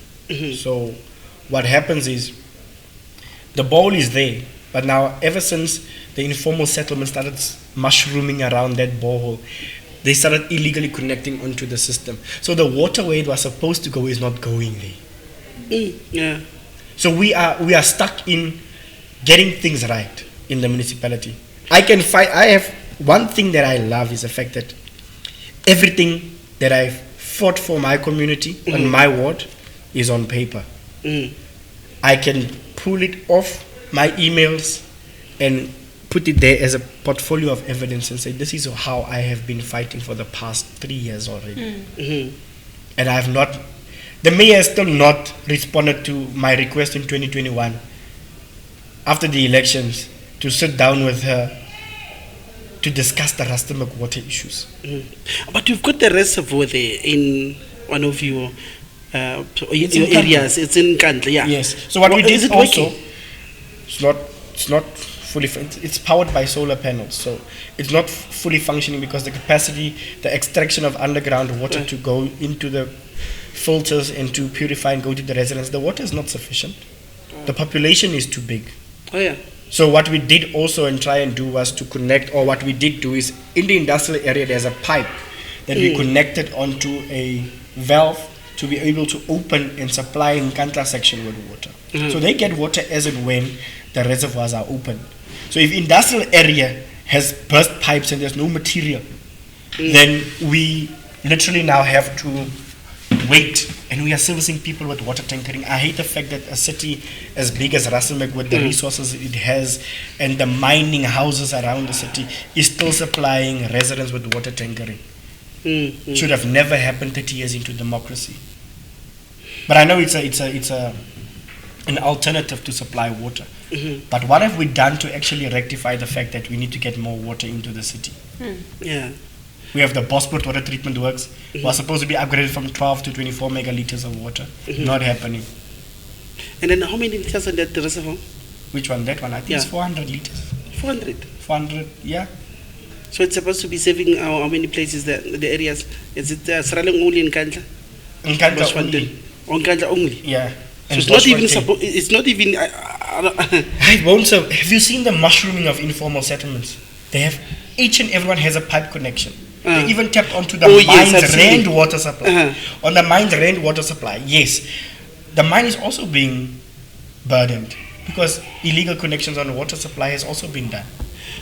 So what happens is the borehole is there, but now ever since the informal settlement started mushrooming around that borehole, they started illegally connecting onto the system. So the water where it was supposed to go is not going there. So we are stuck in getting things right in the municipality. I have one thing that I love is the fact that everything that I've fought for my community on my ward is on paper. I can pull it off my emails and put it there as a portfolio of evidence and say, this is how I have been fighting for the past 3 years already. And I have not, the mayor has still not responded to my request in 2021 after the elections to sit down with her to discuss the Rustenburg water issues. But you've got the reservoir there in one of your areas. It's in Nkandla, yeah. Yes. So what we did is it also, working? it's not fully, it's powered by solar panels, so it's not fully functioning because the capacity, the extraction of underground water to go into the filters and to purify and go to the residents, the water is not sufficient. The population is too big. Oh yeah. So what we did also and try and do was to connect, or what we did do is in the industrial area there's a pipe that we connected onto a valve to be able to open and supply in Nkandla section with water. So they get water as and when the reservoirs are open. So if industrial area has burst pipes and there's no material, then we literally now have to wait, and we are servicing people with water tankering. I hate the fact that a city as big as Rustenburg, with the resources it has and the mining houses around the city, is still supplying residents with water tankering. Should have never happened 30 years into democracy. But I know it's an alternative to supply water. But what have we done to actually rectify the fact that we need to get more water into the city? Yeah. We have the Bosport water treatment works. Was supposed to be upgraded from 12 to 24 megaliters of water. Not happening. And then how many liters on that reservoir? Which one? That one? I think it's 400 liters. 400. 400, yeah. So it's supposed to be saving how many places, the areas? Is it Sraling only in Kandla? In Kandla only. On Kandla only? Yeah. So it's not even it's not even... Have you seen the mushrooming of informal settlements? They have, each and everyone has a pipe connection. They even tapped onto the mine's rainwater supply. On the mine's rainwater supply, yes. The mine is also being burdened because illegal connections on the water supply has also been done.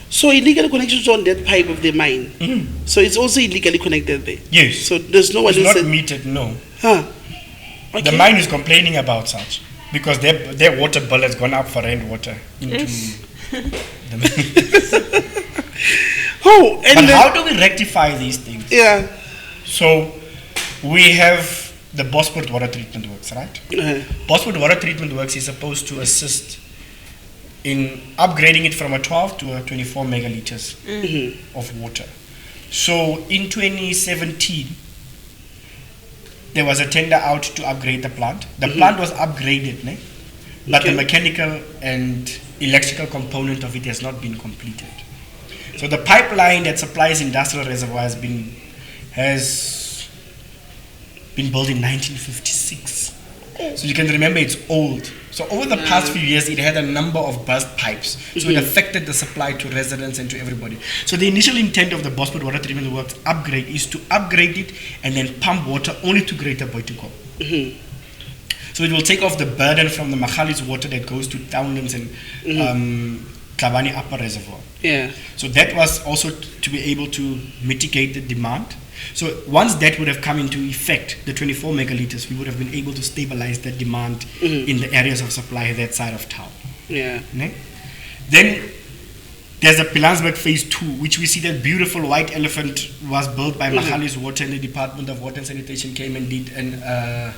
So illegal connections on that pipe of the mine. So it's also illegally connected there. Yes. So there's no one it's who not metered, no. Okay. The mine is complaining about such because their water bill has gone up for rainwater into the mine. But how do we rectify these things? Yeah. So we have the Bosport water treatment works, right? Bosport water treatment works is supposed to assist in upgrading it from a 12 to a 24 megaliters of water. So in 2017, there was a tender out to upgrade the plant. The plant was upgraded, but the mechanical and electrical component of it has not been completed. So the pipeline that supplies industrial reservoirs has been built in 1956. So you can remember it's old. So over the past few years, it had a number of burst pipes. So it affected the supply to residents and to everybody. So the initial intent of the Bosport water treatment works upgrade is to upgrade it and then pump water only to Greater Boiteko. So it will take off the burden from the Magali's water that goes to Townlands and Tlabani Upper Reservoir. Yeah. So that was also to be able to mitigate the demand. So once that would have come into effect, the 24 megaliters, we would have been able to stabilize the demand in the areas of supply that side of town. Yeah. Then there's the Pilansberg phase 2, which we see that beautiful white elephant was built by Magali's Water, and the Department of Water and Sanitation came and did an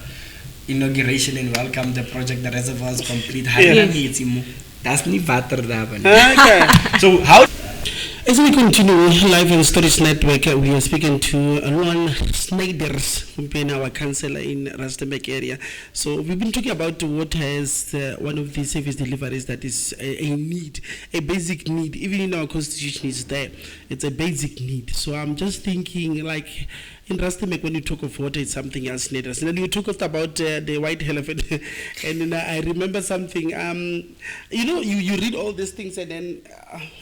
inauguration and welcomed the project. The reservoir is complete. That's not water there. So how? As we continue live on Stories Network, we are speaking to Luan Snyders, our councillor in Rustenburg area. So we've been talking about water as one of the service deliveries that is a need, a basic need. Even in our constitution, it's there. It's a basic need. So I'm just thinking, like, in Rustenburg, when you talk of water, it's something else. And then you talked about the white elephant, and then I remember something. You read all these things, and then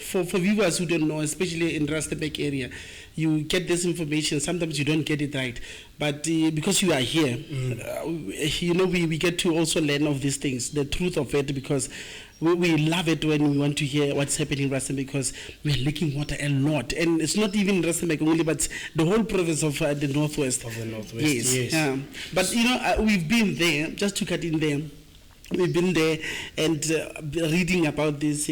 for viewers who don't know, especially in Rustenburg area, you get this information. Sometimes you don't get it right, but because you are here, we get to also learn of these things, the truth of it, because we love it when we want to hear what's happening in Rustenburg, because we're leaking water a lot. And it's not even Rustenburg only, but the whole province of the Northwest. Of the Northwest, yes. But, we've been there, just to cut in there. We've been there and reading about these,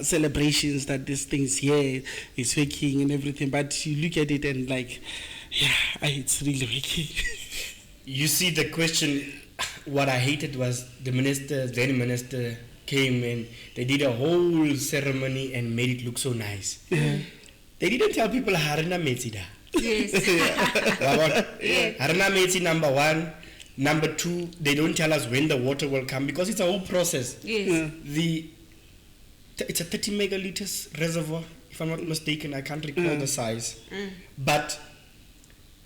celebrations that these things here is working and everything. But you look at it and it's really working. You see, the question, what I hated was the then minister came and they did a whole ceremony and made it look so nice. They didn't tell people Harina Metsi da. Yes. Harina Metsi, number one. Number two, they don't tell us when the water will come because it's a whole process. Yes. It's a 30 megaliters reservoir, if I'm not mistaken. I can't recall the size. But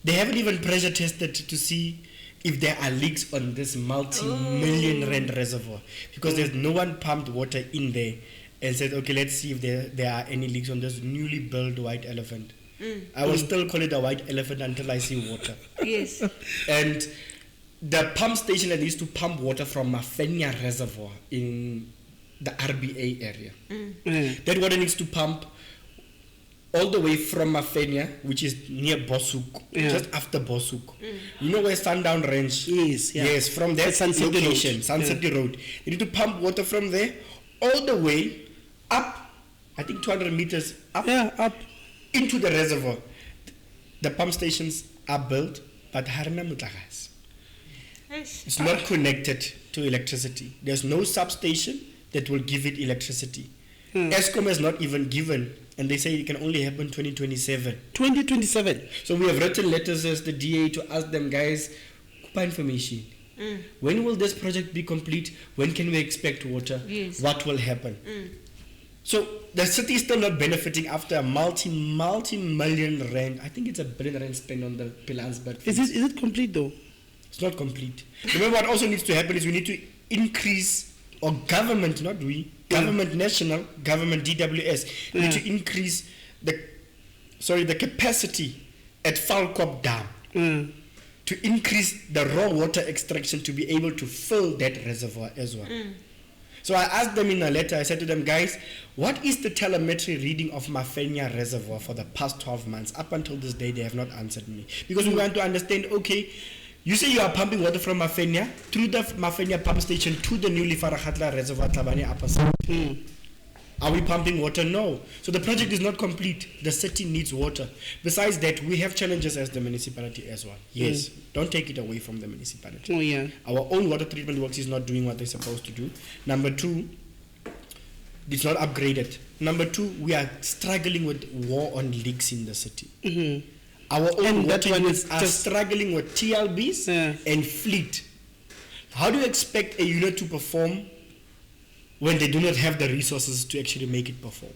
they haven't even pressure tested to see if there are leaks on this multi-million rand reservoir, because there's no one pumped water in there and said, okay, let's see if there are any leaks on this newly built white elephant. I will still call it a white elephant until I see water. Yes. And the pump station that used to pump water from Mafenya Reservoir in the RBA area, that water needs to pump all the way from Mafenya, which is near Bosuk, just after Bosuk. You know where Sundown Range? Yes, yeah. Yes, from that Sunset location, Road. Sunset Road. You need to pump water from there all the way up, I think 200 meters up, up into the reservoir. The pump stations are built, but harina mutlagas. It's not connected to electricity. There's no substation that will give it electricity. ESCOM has not even given, and they say it can only happen 2027. 2027. So we have written letters as the DA to ask them, guys, kupa information. When will this project be complete? When can we expect water? Yes. What will happen? So the city is still not benefiting after a multi-million rand. I think it's $1 billion spent on the Pilansberg. Is it complete though? It's not complete. Remember, what also needs to happen is we need to increase, or government, not we, government national, government DWS, need to increase the capacity at Falkop Dam to increase the raw water extraction to be able to fill that reservoir as well. So I asked them in a letter, I said to them, guys, what is the telemetry reading of Mafenya Reservoir for the past 12 months? Up until this day, they have not answered me. Because we want to understand, okay, you say you are pumping water from Mafenya through the Mafenya pump station to the newly Faraghatla Reservoir, Tlabane Upper Side. Are we pumping water? No. So the project is not complete. The city needs water. Besides that, we have challenges as the municipality as well. Yes, don't take it away from the municipality. Oh yeah. Our own water treatment works is not doing what they're supposed to do. Number two, it's not upgraded. Number two, we are struggling with war on leaks in the city. Our own water units are struggling with TLBs and fleet. How do you expect a unit to perform when they do not have the resources to actually make it perform?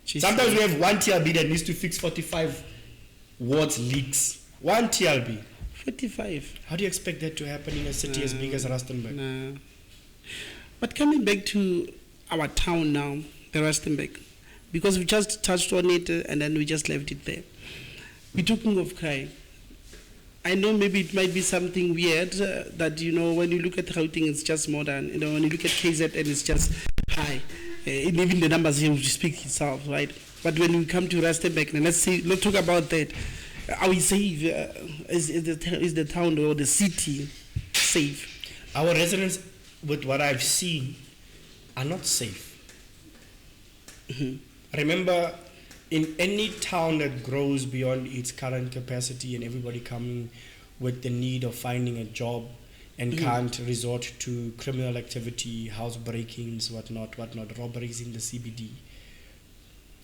Sometimes we have one TLB that needs to fix 45 wards leaks. One TLB. 45. How do you expect that to happen in a city as big as Rustenburg? No. But coming back to our town now, the Rustenburg, because we just touched on it and then we just left it there. We're talking of crime. I know maybe it might be something weird that, you know, when you look at Gauteng, it's just modern. You know, when you look at KZN, it's just high. And even the numbers here will speak itself, right? But when we come to Rustenburg, then let's talk about that. Are we safe? Is the town or the city safe? Our residents, with what I've seen, are not safe. Remember, in any town that grows beyond its current capacity and everybody coming with the need of finding a job and can't resort to criminal activity, house breakings, whatnot, robberies in the CBD.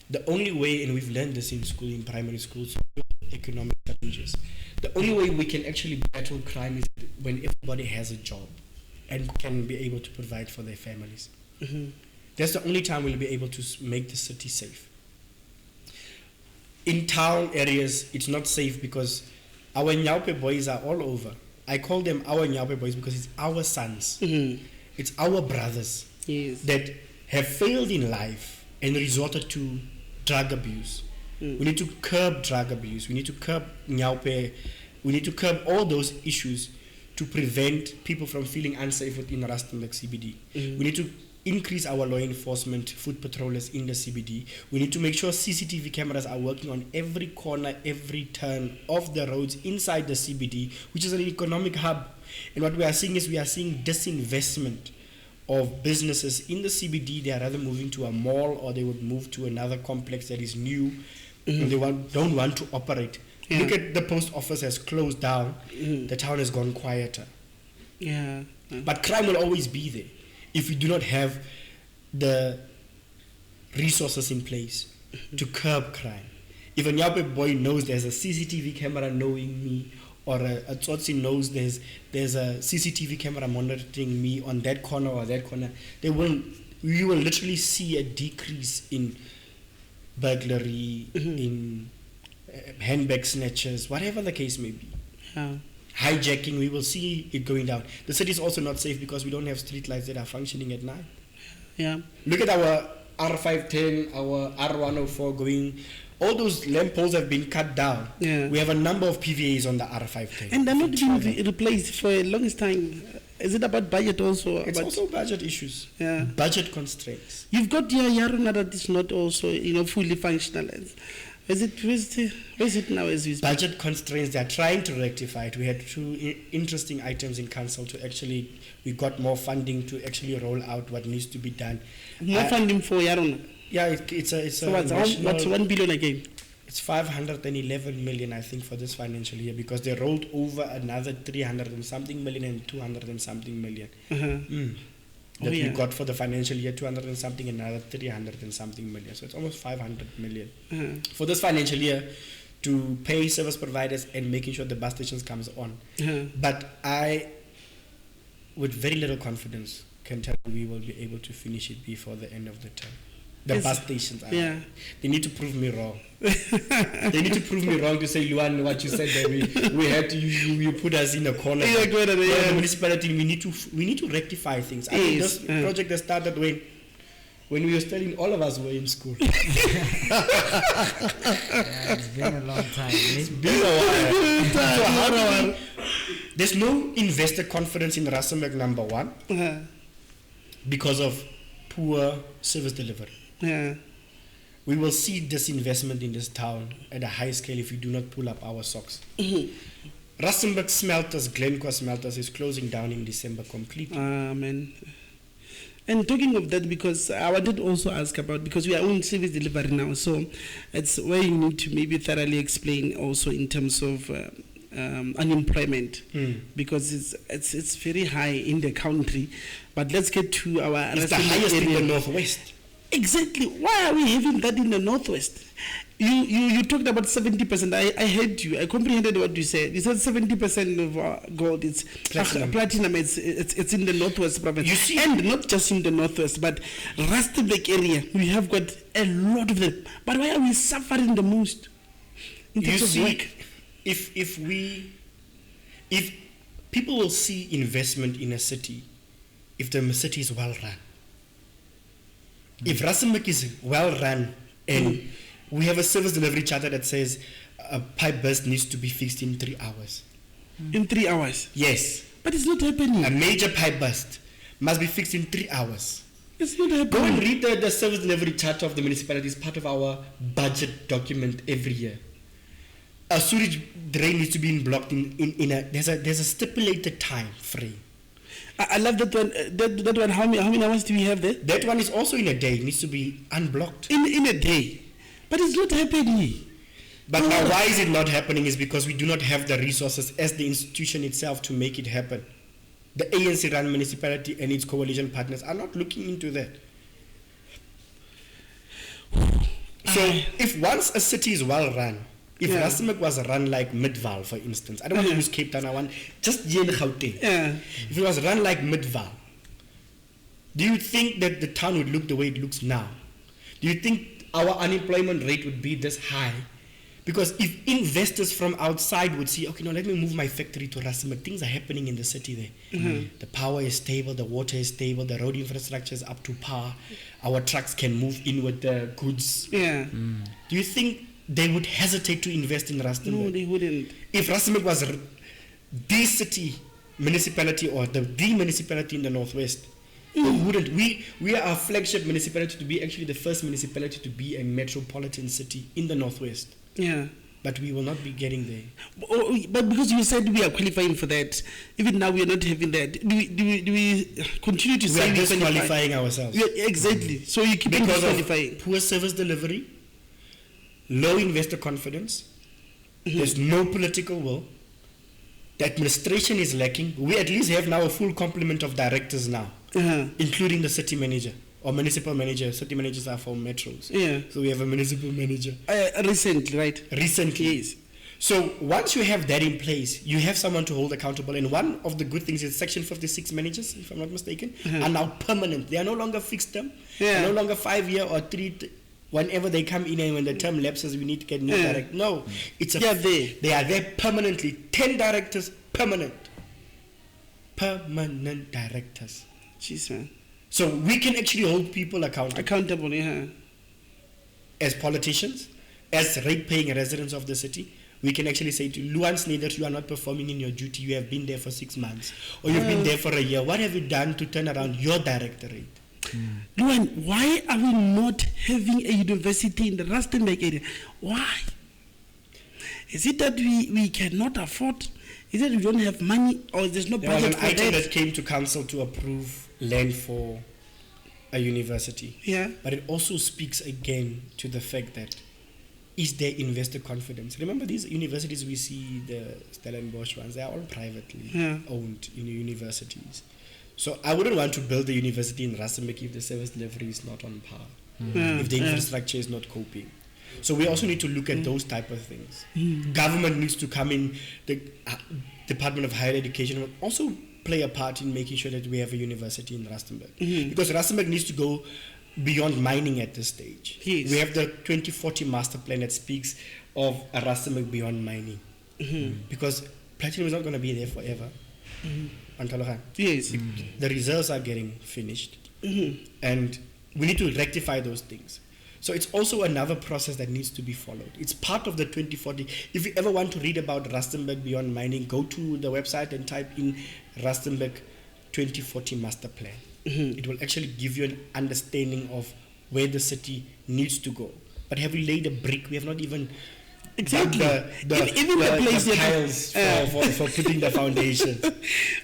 The only way, and we've learned this in school, in primary schools, economic challenges. The only way we can actually battle crime is when everybody has a job and can be able to provide for their families. That's the only time we'll be able to make the city safe. In town areas, it's not safe because our Nyaupe boys are all over. I call them our Nyaupe boys because it's our sons. It's our brothers that have failed in life and resorted to drug abuse. We need to curb drug abuse. We need to curb Nyaupe. We need to curb all those issues to prevent people from feeling unsafe within Rustenburg CBD. We need to increase our law enforcement foot patrollers in the CBD. We need to make sure CCTV cameras are working on every corner, every turn of the roads inside the CBD, which is an economic hub. And what we are seeing is we are seeing disinvestment of businesses in the CBD. They are rather moving to a mall, or they would move to another complex that is new and they don't want to operate. Look at the post office has closed down. The town has gone quieter. But crime will always be there if we do not have the resources in place to curb crime. If a Nyaupe boy knows there's a CCTV camera knowing me, or a Tsotsi knows there's a CCTV camera monitoring me on that corner or that corner, we will literally see a decrease in burglary, in handbag snatches, whatever the case may be. Hijacking, we will see it going down. The city is also not safe because we don't have street lights that are functioning at night. Look at our R510, our R104 going. All those lamp poles have been cut down. We have a number of PVAs on the R510. And they're not being replaced for a longest time. Is it about budget also? It's also budget issues. Yeah. Budget constraints. You've got your Yarona that is not also, fully functional. Where's it now as we speak? Budget constraints, they're trying to rectify it. We had two interesting items in council we got more funding to actually roll out what needs to be done. More funding for Yarona. Yeah, it's So what's 1 billion again? It's 511 million, I think, for this financial year, because they rolled over another 300 and something million and 200 and something million. That we got for the financial year, 200 and something, another 300 and something million. So it's almost 500 million for this financial year to pay service providers and making sure the bus stations comes on. But I, with very little confidence, can tell you we will be able to finish it before the end of the term. The bus stations, they need to prove me wrong. They need to prove me wrong to say, Luan, what you said that we had to, you put us in a corner. The municipality, we need to rectify things. I think this project that started when we were studying, all of us were in school. It's been a long time. It's been a while. There's no investor confidence in Rustenburg, number one, because of poor service delivery. We will see disinvestment in this town at a high scale if we do not pull up our socks. Rustenburg Smelters, Glencoe Smelters, is closing down in December completely. Amen. And talking of that, because I wanted to also ask about, because we are on service delivery now, so it's where you need to maybe thoroughly explain also in terms of unemployment, because it's very high in the country. But let's get to our... It's the highest in the northwest. Exactly. Why are we having that in the northwest? You talked about 70%. I heard you. I comprehended what you said. You said 70% of gold. It's platinum. It's in the northwest province. You see, and not just in the northwest, but Rustenburg area. We have got a lot of them. But why are we suffering the most in terms of work? If people will see investment in a city, if the city is well run. If Rustenburg is well run and we have a service delivery charter that says a pipe burst needs to be fixed in 3 hours. In 3 hours? Yes. But it's not happening. A major pipe burst must be fixed in 3 hours. It's not happening. Go and read the service delivery charter of the municipality. It's part of our budget document every year. A sewage drain needs to be blocked there's a stipulated time frame. I love that one. That one. How many hours do we have there? That one is also in a day. It needs to be unblocked. In a day, but it's not happening. But now, why is it not happening? Is because we do not have the resources as the institution itself to make it happen. The ANC-run municipality and its coalition partners are not looking into that. So, if once a city is well run, if Rustenburg was run like Midvaal, for instance, I don't want to use Cape Town, I want just here in Gauteng. If it was run like Midvaal, do you think that the town would look the way it looks now? Do you think our unemployment rate would be this high? Because if investors from outside would see, okay, now let me move my factory to Rustenburg, things are happening in the city there. The power is stable, the water is stable, the road infrastructure is up to par, our trucks can move in with the goods. Do you think they would hesitate to invest in Rustenburg? No, they wouldn't. If Rustenburg was the city municipality or the municipality in the northwest, they wouldn't. We are a flagship municipality to be actually the first municipality to be a metropolitan city in the northwest. But we will not be getting there. But because you said we are qualifying for that, even now we are not having that. Do we continue to say we are disqualifying ourselves? Exactly. So you keep disqualifying. Poor service delivery, low investor confidence, there's no political will, the administration is lacking. We at least have now a full complement of directors now, including the city manager or municipal manager. City managers are for metros. So we have a municipal manager. Recently, right? Recently. Yes. So once you have that in place, you have someone to hold accountable. And one of the good things is Section 56 managers, if I'm not mistaken, are now permanent. They are no longer fixed term. They are no longer 5 year or 3. Whenever they come in and when the term lapses, we need to get new directors. No, it's they are there permanently. 10 directors, permanent directors. Jeez, man. So we can actually hold people accountable. As politicians, as rate-paying residents of the city. we can actually say to Luan Snyders, you are not performing in your duty. You have been there for 6 months, or you've been there for a year. What have you done to turn around your directorate? Luan, why are we not having a university in the Rustenburg area? Why? Is it that we cannot afford? Is it we don't have money, or there's no There was budget an for item that? that came to council to approve land for a university. Yeah. But it also speaks again to the fact that is there investor confidence? Remember these universities we see, the Stellenbosch ones, they are all privately owned universities. So I wouldn't want to build a university in Rustenburg if the service delivery is not on par, if the infrastructure is not coping. So we also need to look at those type of things. Government needs to come in, the Department of Higher Education will also play a part in making sure that we have a university in Rustenburg. Because Rustenburg needs to go beyond mining at this stage. Yes. We have the 2040 master plan that speaks of a Rustenburg beyond mining. Because platinum is not going to be there forever. Yes. The reserves are getting finished. And we need to rectify those things. So it's also another process that needs to be followed. It's part of the 2040. If you ever want to read about Rustenburg beyond mining, go to the website and type in Rustenburg 2040 master plan. It will actually give you an understanding of where the city needs to go. But have we laid a brick? We have not even Exactly. even the place tiles for putting the foundation.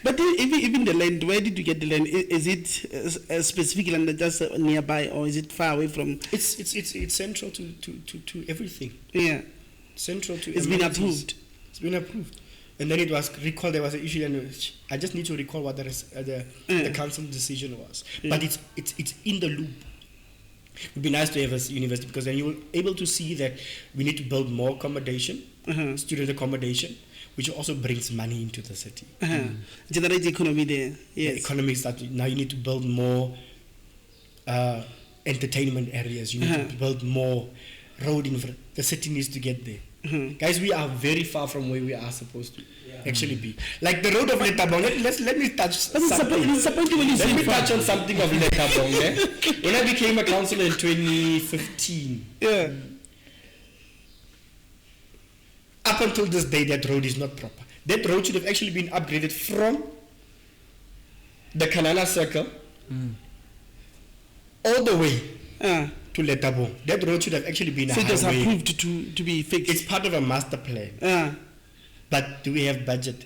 But even the land, where did you get the land? Is it a specific land just nearby, or is it far away from? It's central to everything. Yeah. Central to It's been amenities. approved. It's been approved. And then it was recalled. There was an issue, and I just need to recall what the council decision was. But it's in the loop. It would be nice to have a university, because then you're able to see that we need to build more accommodation, student accommodation, which also brings money into the city. Generate the economy there. The Yes. economy is that now you need to build more entertainment areas. You need to build more road infra. The city needs to get there. Guys, we are very far from where we are supposed to actually be. Like the road of Letabong. Let me touch something. Let me touch on something of Letabong. When I became a councillor in 2015, up until this day, that road is not proper. That road should have actually been upgraded from the Kanana Circle all the way to Letabong. That road should have actually been a So it was highway. approved to be fixed. It's part of a master plan. But do we have budget?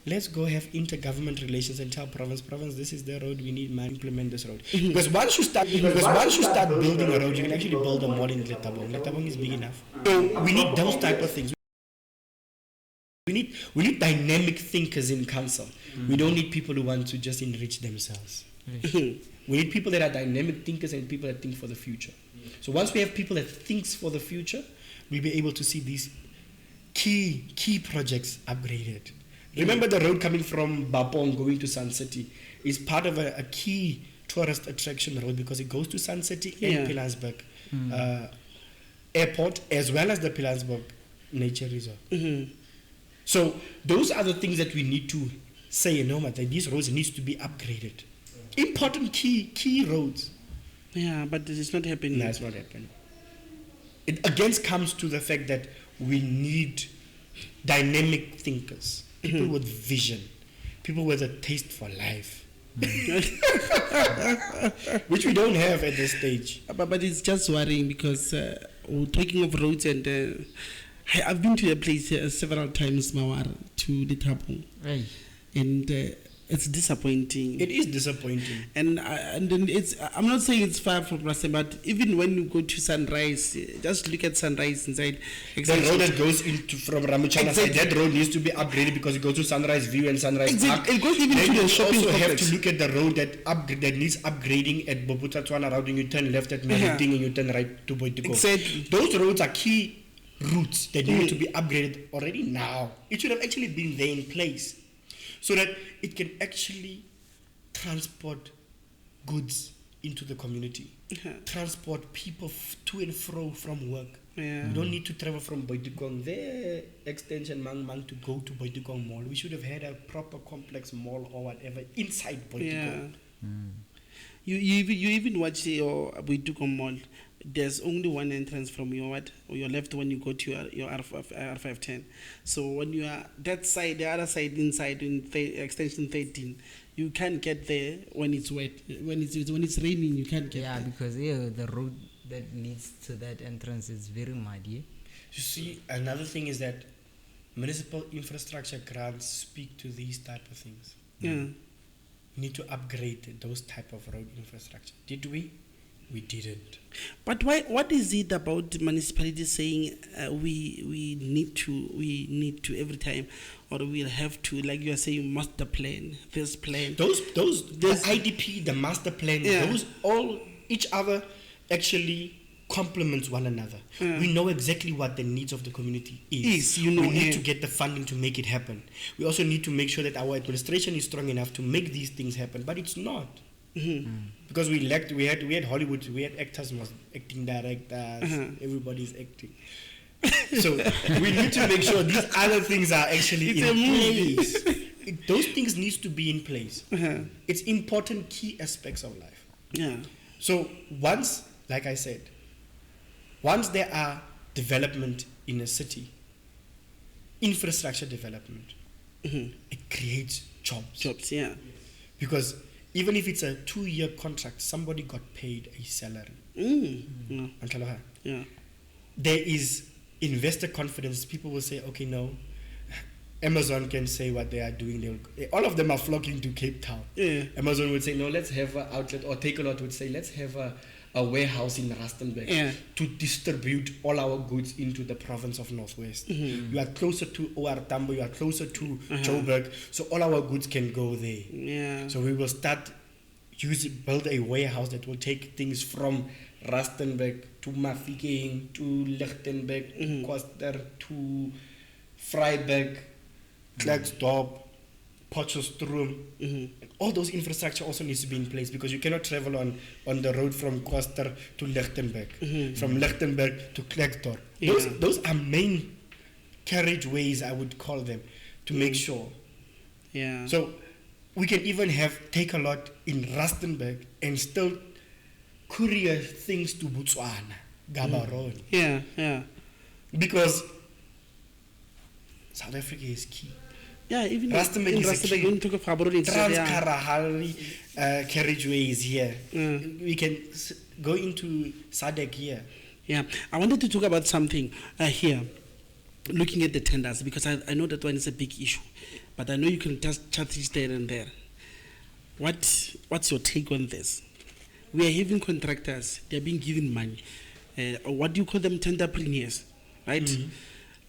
Let's go have intergovernment relations and tell province, this is the road we need, man, implement this road. Because once you start building a road, you can actually build a mall in Letabong. Letabong is big enough. So we need those type of things. We need dynamic thinkers in council. We don't need people who want to just enrich themselves. We need people that are dynamic thinkers and people that think for the future. So once we have people that thinks for the future, we'll be able to see these key projects upgraded. Remember the road coming from Bapong going to Sun City is part of a key tourist attraction road, because it goes to Sun City and Pilansberg airport, as well as the Pilansberg nature reserve. So those are the things that we need to say, that these roads needs to be upgraded. Important key roads. Yeah, but this is not happening. No, it's not happening. It again comes to the fact that we need dynamic thinkers, people with vision, people with a taste for life, which we don't have at this stage. But it's just worrying, because we're talking of roads, and I've been to a place several times, Mawar, to the Tapong, and it's disappointing. It is disappointing. And then I'm not saying it's far from Rasta, but even when you go to Sunrise, just look at Sunrise inside. The road that goes from Ramuchana side, that road needs to be upgraded, because it goes to Sunrise View and Sunrise Park. It goes even then to the shopping also complex. have to look at the road that needs upgrading at Boputatwana Road, and you turn left at Meriting and you turn right to Boitiko. Exactly. Those roads are key routes that need to be upgraded already now. It should have actually been there in place, so that it can actually transport goods into the community, transport people to and fro from work. We don't need to travel from Boitukong, the extension Mang to go to Boitukong Mall. We should have had a proper complex mall or whatever inside Boitukong. You even watch your Boitukong Mall. there's only one entrance from your left when you go to your R510. So when you are that side, the other side inside in extension 13, you can't get there when it's wet. When it's raining, you can't get there. Because the road that leads to that entrance is very muddy. You see, another thing is that municipal infrastructure grants speak to these type of things. Yeah. We need to upgrade those type of road infrastructure. Did we? We didn't. But why? What is it about municipalities saying we need to every time, or we'll have to, like you are saying, master plan, this plan. Those the IDP, the master plan, those all each other actually complements one another. We know exactly what the needs of the community is. We need to get the funding to make it happen. We also need to make sure that our administration is strong enough to make these things happen, but it's not. Because we had Hollywood, we had actors, acting directors, everybody's acting. So we need to make sure these other things are actually in place. Those things needs to be in place. It's important key aspects of life. So once, like I said, once there are development in a city, infrastructure development, it creates jobs. Because even if it's a 2-year contract, somebody got paid a salary. There is investor confidence. People will say, okay, no, Amazon can say what they are doing. All of them are flocking to Cape Town. Amazon would say, no, let's have an outlet, or Takealot would say, let's have a warehouse in Rustenburg to distribute all our goods into the province of Northwest. You are closer to OR Tambo, you are closer to Joburg, so all our goods can go there. So we will start build a warehouse that will take things from Rustenburg to Mafikeng to Lichtenburg, Koster to Vryburg, Klerksdorp, Potchefstroom. All those infrastructure also needs to be in place, because you cannot travel on the road from Koster to Lichtenburg, from Lichtenburg to Klerksdorp. Those are main carriageways, I would call them, to make sure. So we can even have Takealot in Rustenburg and still courier things to Botswana, Gaborone. Because South Africa is key. Even Rustenburg is a key. Trans-Kalahari carriageways here. We can go into SADC here. I wanted to talk about something here, looking at the tenders, because I know that one is a big issue, but I know you can just chat it there and there. What's your take on this? We are having contractors, they are being given money. What do you call them? Tenderpreneurs, right?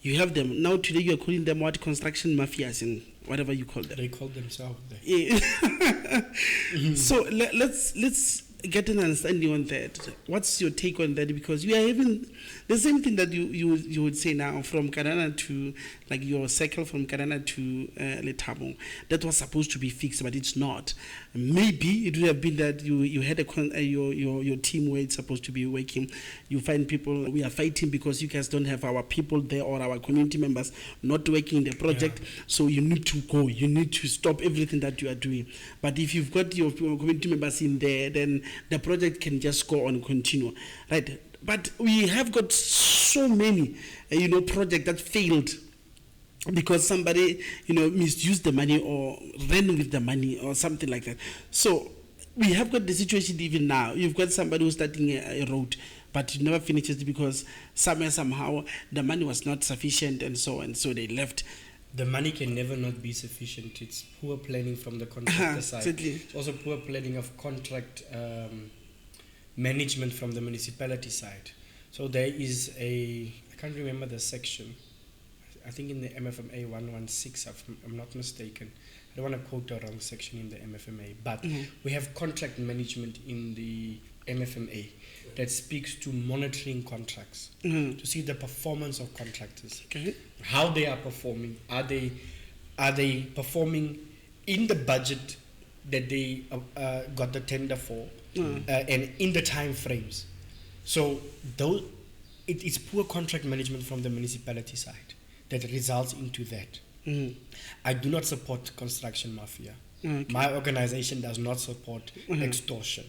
You have them. Now today you are calling them what? Construction mafias and whatever you call them. They call themselves that. So let's get an understanding on that. What's your take on that? Because you are having the same thing that you would say now, from Karana to, like, your cycle from Karana to Letabo, that was supposed to be fixed, but it's not. Maybe it would have been that you had your team where it's supposed to be working. You find people, we are fighting because you guys don't have our people there, or our community members not working in the project. So you need to go. You need to stop everything that you are doing. But if you've got your community members in there, then the project can just go on and continue, right? But we have got so many, projects that failed because somebody, misused the money or ran with the money or something like that. So we have got the situation even now. You've got somebody who's starting a road, but it never finishes because somehow the money was not sufficient, and so they left. The money can never not be sufficient. It's poor planning from the contractor side. Certainly. It's also poor planning of contract management from the municipality side. So there is I can't remember the section, I think in the MFMA 116, if I'm not mistaken. I don't want to quote the wrong section in the MFMA, but we have contract management in the MFMA that speaks to monitoring contracts, to see the performance of contractors, how they are performing. Are they performing in the budget that they got the tender for, and in the time frames? So it's poor contract management from the municipality side that results into that. I do not support construction mafia. My organization does not support extortion.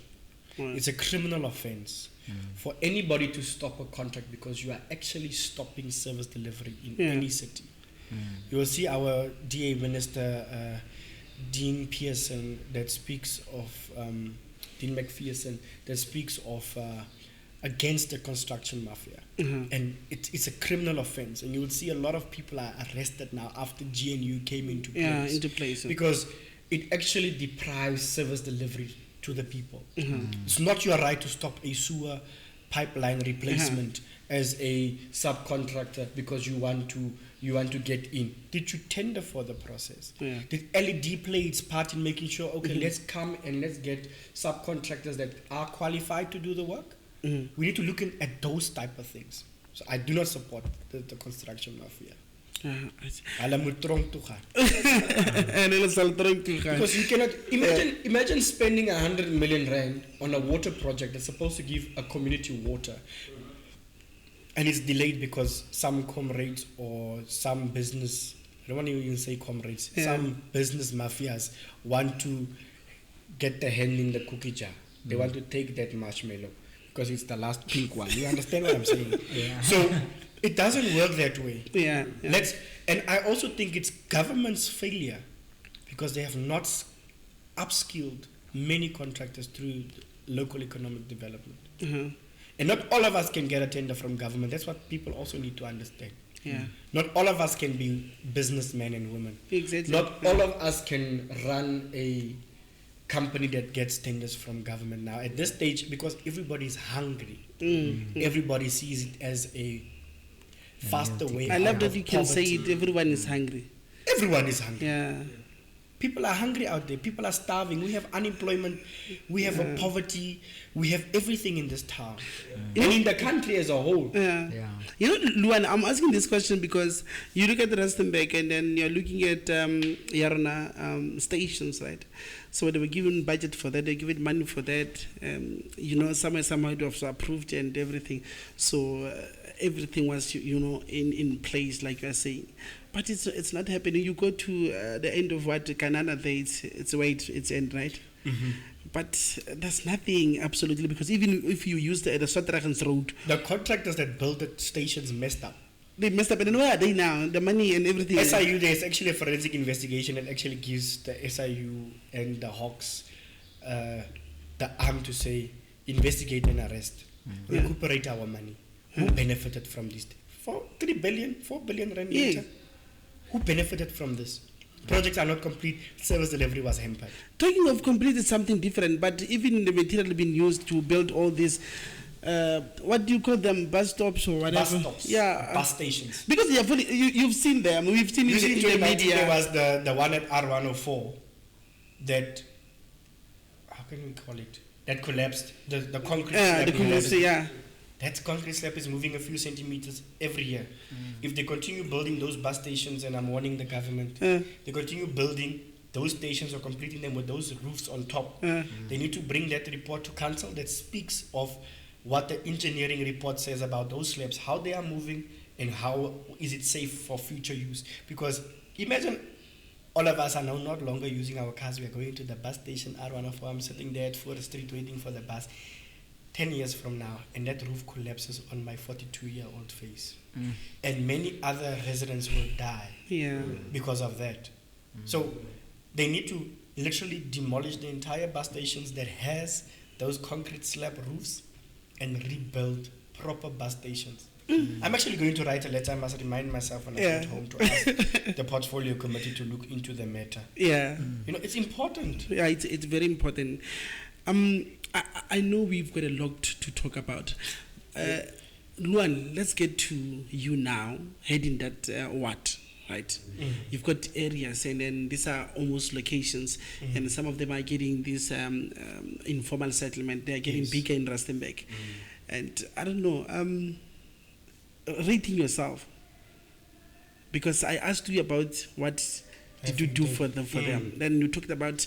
Right. It's a criminal offense for anybody to stop a contract because you are actually stopping service delivery in any city. You will see our DA Minister, Dean Pearson, that speaks of, Dean McPherson, that speaks of against the construction mafia. And it's a criminal offense. And you will see a lot of people are arrested now after GNU came into place. Because it actually deprives service delivery to the people. It's not your right to stop a sewer pipeline replacement as a subcontractor because you want to get in. Did you tender for the process? Did LED play its part in making sure, okay, let's come and let's get subcontractors that are qualified to do the work? We need to look at those type of things. So I do not support the construction mafia. Because you cannot imagine spending 100 million rand on a water project that's supposed to give a community water, and it's delayed because some comrades or some business, I don't want to even say comrades, some business mafias want to get their hand in the cookie jar. They want to take that marshmallow because it's the last pink one. You understand what I'm saying? So it doesn't work that way. And I also think it's government's failure because they have not upskilled many contractors through local economic development. And not all of us can get a tender from government. That's what people also need to understand. Not all of us can be businessmen and women. Not all of us can run a company that gets tenders from government now at this stage because everybody is hungry. Everybody sees it as a faster way. I love that you can say it. Everyone is hungry. Everyone is hungry. People are hungry out there. People are starving. We have unemployment. We have a poverty. We have everything in this town. And in the country as a whole. You know, Luan, I'm asking this question because you look at the Rustenburg and then you're looking at Yarna stations, right? So they were given budget for that. They given money for that. You know, somehow it was approved and everything. So everything was, you know, in place, like you're saying. But it's not happening. You go to the end of what Kanana there, it's where it's end, right? But there's nothing absolutely, because even if you use the Sotrachens road, the contractors that built the stations messed up. They messed up, and where are they now? The money and everything. SIU, there's actually a forensic investigation that actually gives the SIU and the Hawks the arm to say investigate and arrest, recuperate our money. Who benefited from this? 4 billion rand later. Who benefited from this? Projects are not complete. Service delivery was hampered. Talking of complete is something different, but even the material being used to build all these, what do you call them, bus stops or whatever? Bus stops. Bus stations. Because they are fully, you've seen them. We've seen it in the media. There was the one at R104 that, how can we call it? That collapsed. The concrete slab. That concrete slab is moving a few centimeters every year. If they continue building those bus stations, and I'm warning the government, they continue building those stations or completing them with those roofs on top, they need to bring that report to council that speaks of what the engineering report says about those slabs, how they are moving, and how is it safe for future use. Because imagine all of us are now not longer using our cars. We are going to the bus station, R104. I'm sitting there at Forest Street waiting for the bus. 10 years from now, and that roof collapses on my 42-year-old face. And many other residents will die because of that. So they need to literally demolish the entire bus stations that has those concrete slab roofs and rebuild proper bus stations. I'm actually going to write a letter. I must remind myself when I get home to ask the portfolio committee to look into the matter. You know, it's important. It's very important. I know we've got a lot to talk about. Luan, let's get to you now, heading that what, right? You've got areas, and then these are almost locations, and some of them are getting this informal settlement. They are getting bigger in Rustenburg. And I don't know, rating yourself, because I asked you about what did you do for them. Then you talked about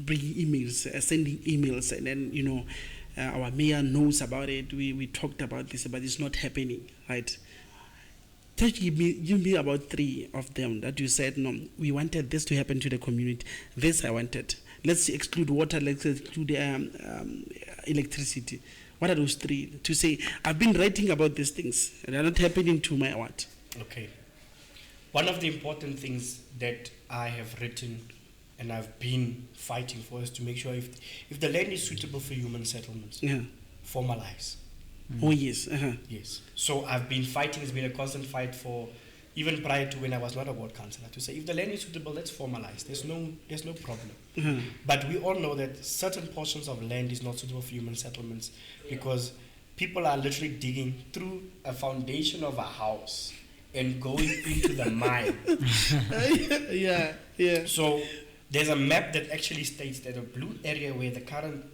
bringing emails, sending emails, and then, you know, our mayor knows about it. We talked about this, but it's not happening, right? Give me about 3 of them that you said, no, we wanted this to happen to the community. This I wanted. let's exclude water, let's exclude electricity. What are those three? To say, I've been writing about these things, and they're not happening to my what? Okay. One of the important things that I have written and I've been fighting for is to make sure if the land is suitable for human settlements, formalize. Oh, yes. Yes. So I've been fighting, it's been a constant fight for, even prior to when I was not a ward councillor, to say if the land is suitable, let's formalize. There's no problem. But we all know that certain portions of land is not suitable for human settlements because people are literally digging through a foundation of a house and going into the mine. Yeah. So there's a map that actually states that a blue area where the current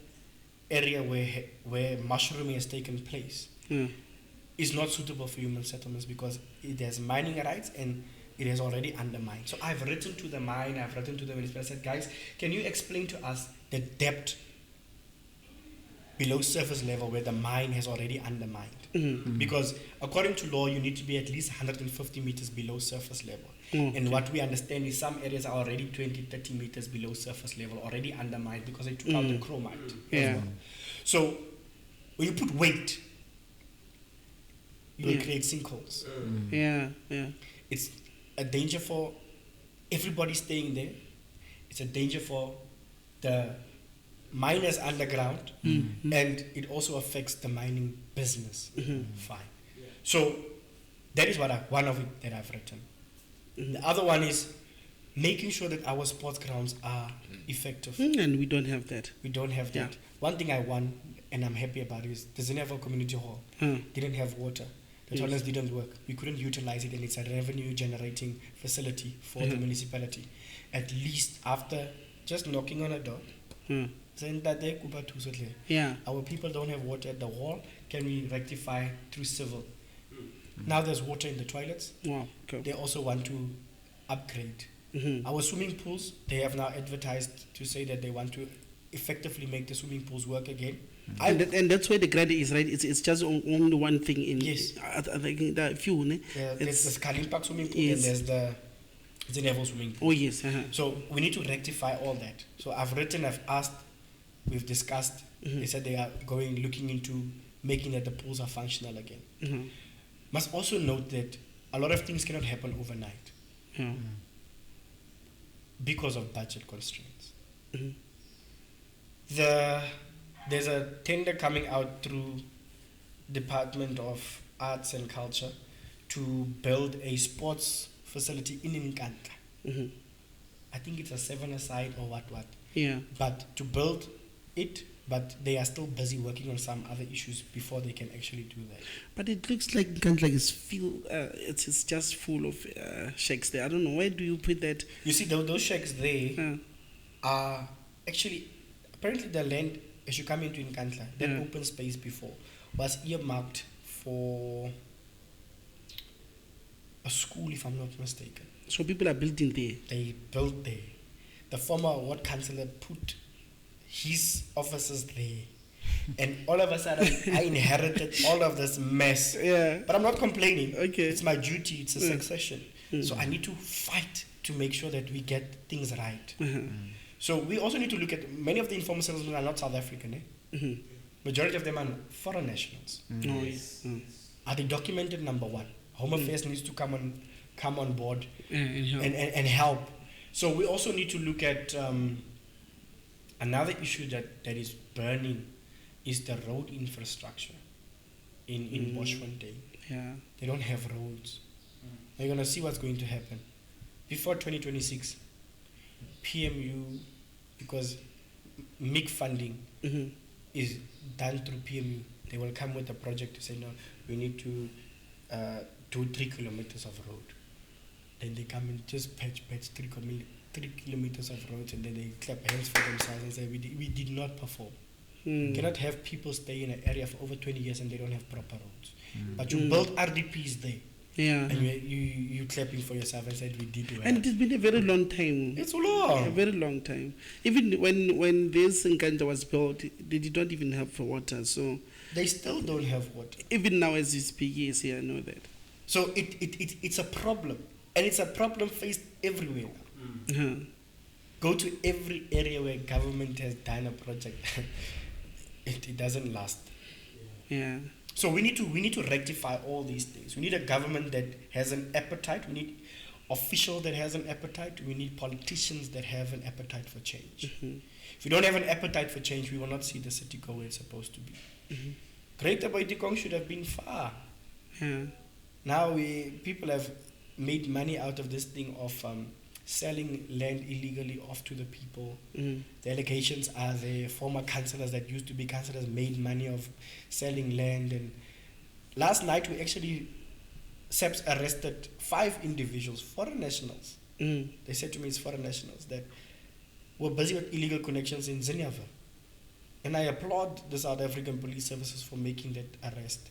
area where mushrooming has taken place is not suitable for human settlements because it has mining rights and it has already undermined. So I've written to the mine, I've written to the municipality, I said, guys, can you explain to us the depth below surface level where the mine has already undermined? Because according to law, you need to be at least 150 meters below surface level. And what we understand is some areas are already 20, 30 meters below surface level, already undermined because they took out the chromite. Yeah. So when you put weight, you will create sinkholes. Yeah. It's a danger for everybody staying there. It's a danger for the miners underground, and it also affects the mining business. Fine. So that is one of it that I've written. The other one is making sure that our sports grounds are effective. And we don't have that. We don't have that. One thing I want, and I'm happy about, is the Zeneva Community Hall didn't have water. The toilets didn't work. We couldn't utilize it, and it's a revenue-generating facility for the municipality. At least after just knocking on a door, saying that our people don't have water at the hall, can we rectify through civil? Now there's water in the toilets. Wow. Okay. They also want to upgrade. Our swimming pools, they have now advertised to say that they want to effectively make the swimming pools work again. And that's where the grant is, right? It's just only one thing in. Yes. I think there are few. There's the Kalimpak swimming pool and there's the Zeneva swimming pool. Oh, yes. So we need to rectify all that. So I've written, I've asked, we've discussed. They said they are looking into making that the pools are functional again. Must also note that a lot of things cannot happen overnight because of budget constraints. There's a tender coming out through Department of Arts and Culture to build a sports facility in Nkandla. I think it's a 7-a-side or what. Yeah. But to build it, but they are still busy working on some other issues before they can actually do that. But it looks like Nkandla is it's just full of shacks there. I don't know, where do you put that? You see, those shacks there are actually, apparently the land, as you come into Nkandla, that open space before was earmarked for a school, if I'm not mistaken. So people are building there? They built there. The former ward councillor put his offices there. And all of a sudden, I inherited all of this mess. Yeah. But I'm not complaining. Okay. It's my duty. It's a succession. So I need to fight to make sure that we get things right. So we also need to look at, many of the informal settlements are not South African. Majority of them are foreign nationals. Oh, yes. Are they documented? Number one. Home Affairs needs to come on board and help. So we also need to look at another issue that is burning is the road infrastructure in Boschfontein. Yeah. They don't have roads. You're going to see what's going to happen. Before 2026, PMU, because MIG funding is done through PMU, they will come with a project to say, no, we need to do 3 kilometers of road. Then they come and just patch 3 kilometers of roads, and then they clap hands for themselves and say, we did not perform. You cannot have people stay in an area for over 20 years and they don't have proper roads. But you build RDPs there. Yeah. And you clapping for yourself and said we did well. And it's been a very long time. It's so long. A very long time. Even when this Nkandla was built, they did not even have water. So they still don't have water. Even now as you speak, yes, I know that. So it's a problem. And it's a problem faced everywhere. go to every area where government has done a project. It doesn't last. Yeah. So we need to rectify all these things. We need a government that has an appetite. We need officials that has an appetite. We need politicians that have an appetite for change. If we don't have an appetite for change, we will not see the city go where it's supposed to be. Greater Baitikong should have been far. Yeah. Now people have made money out of this thing of selling land illegally off to the people. The allegations are the former councillors that used to be councillors made money of selling land. And last night we actually, SEPS arrested 5 individuals, foreign nationals. They said to me it's foreign nationals that were busy with illegal connections in Zinjava. And I applaud the South African police services for making that arrest.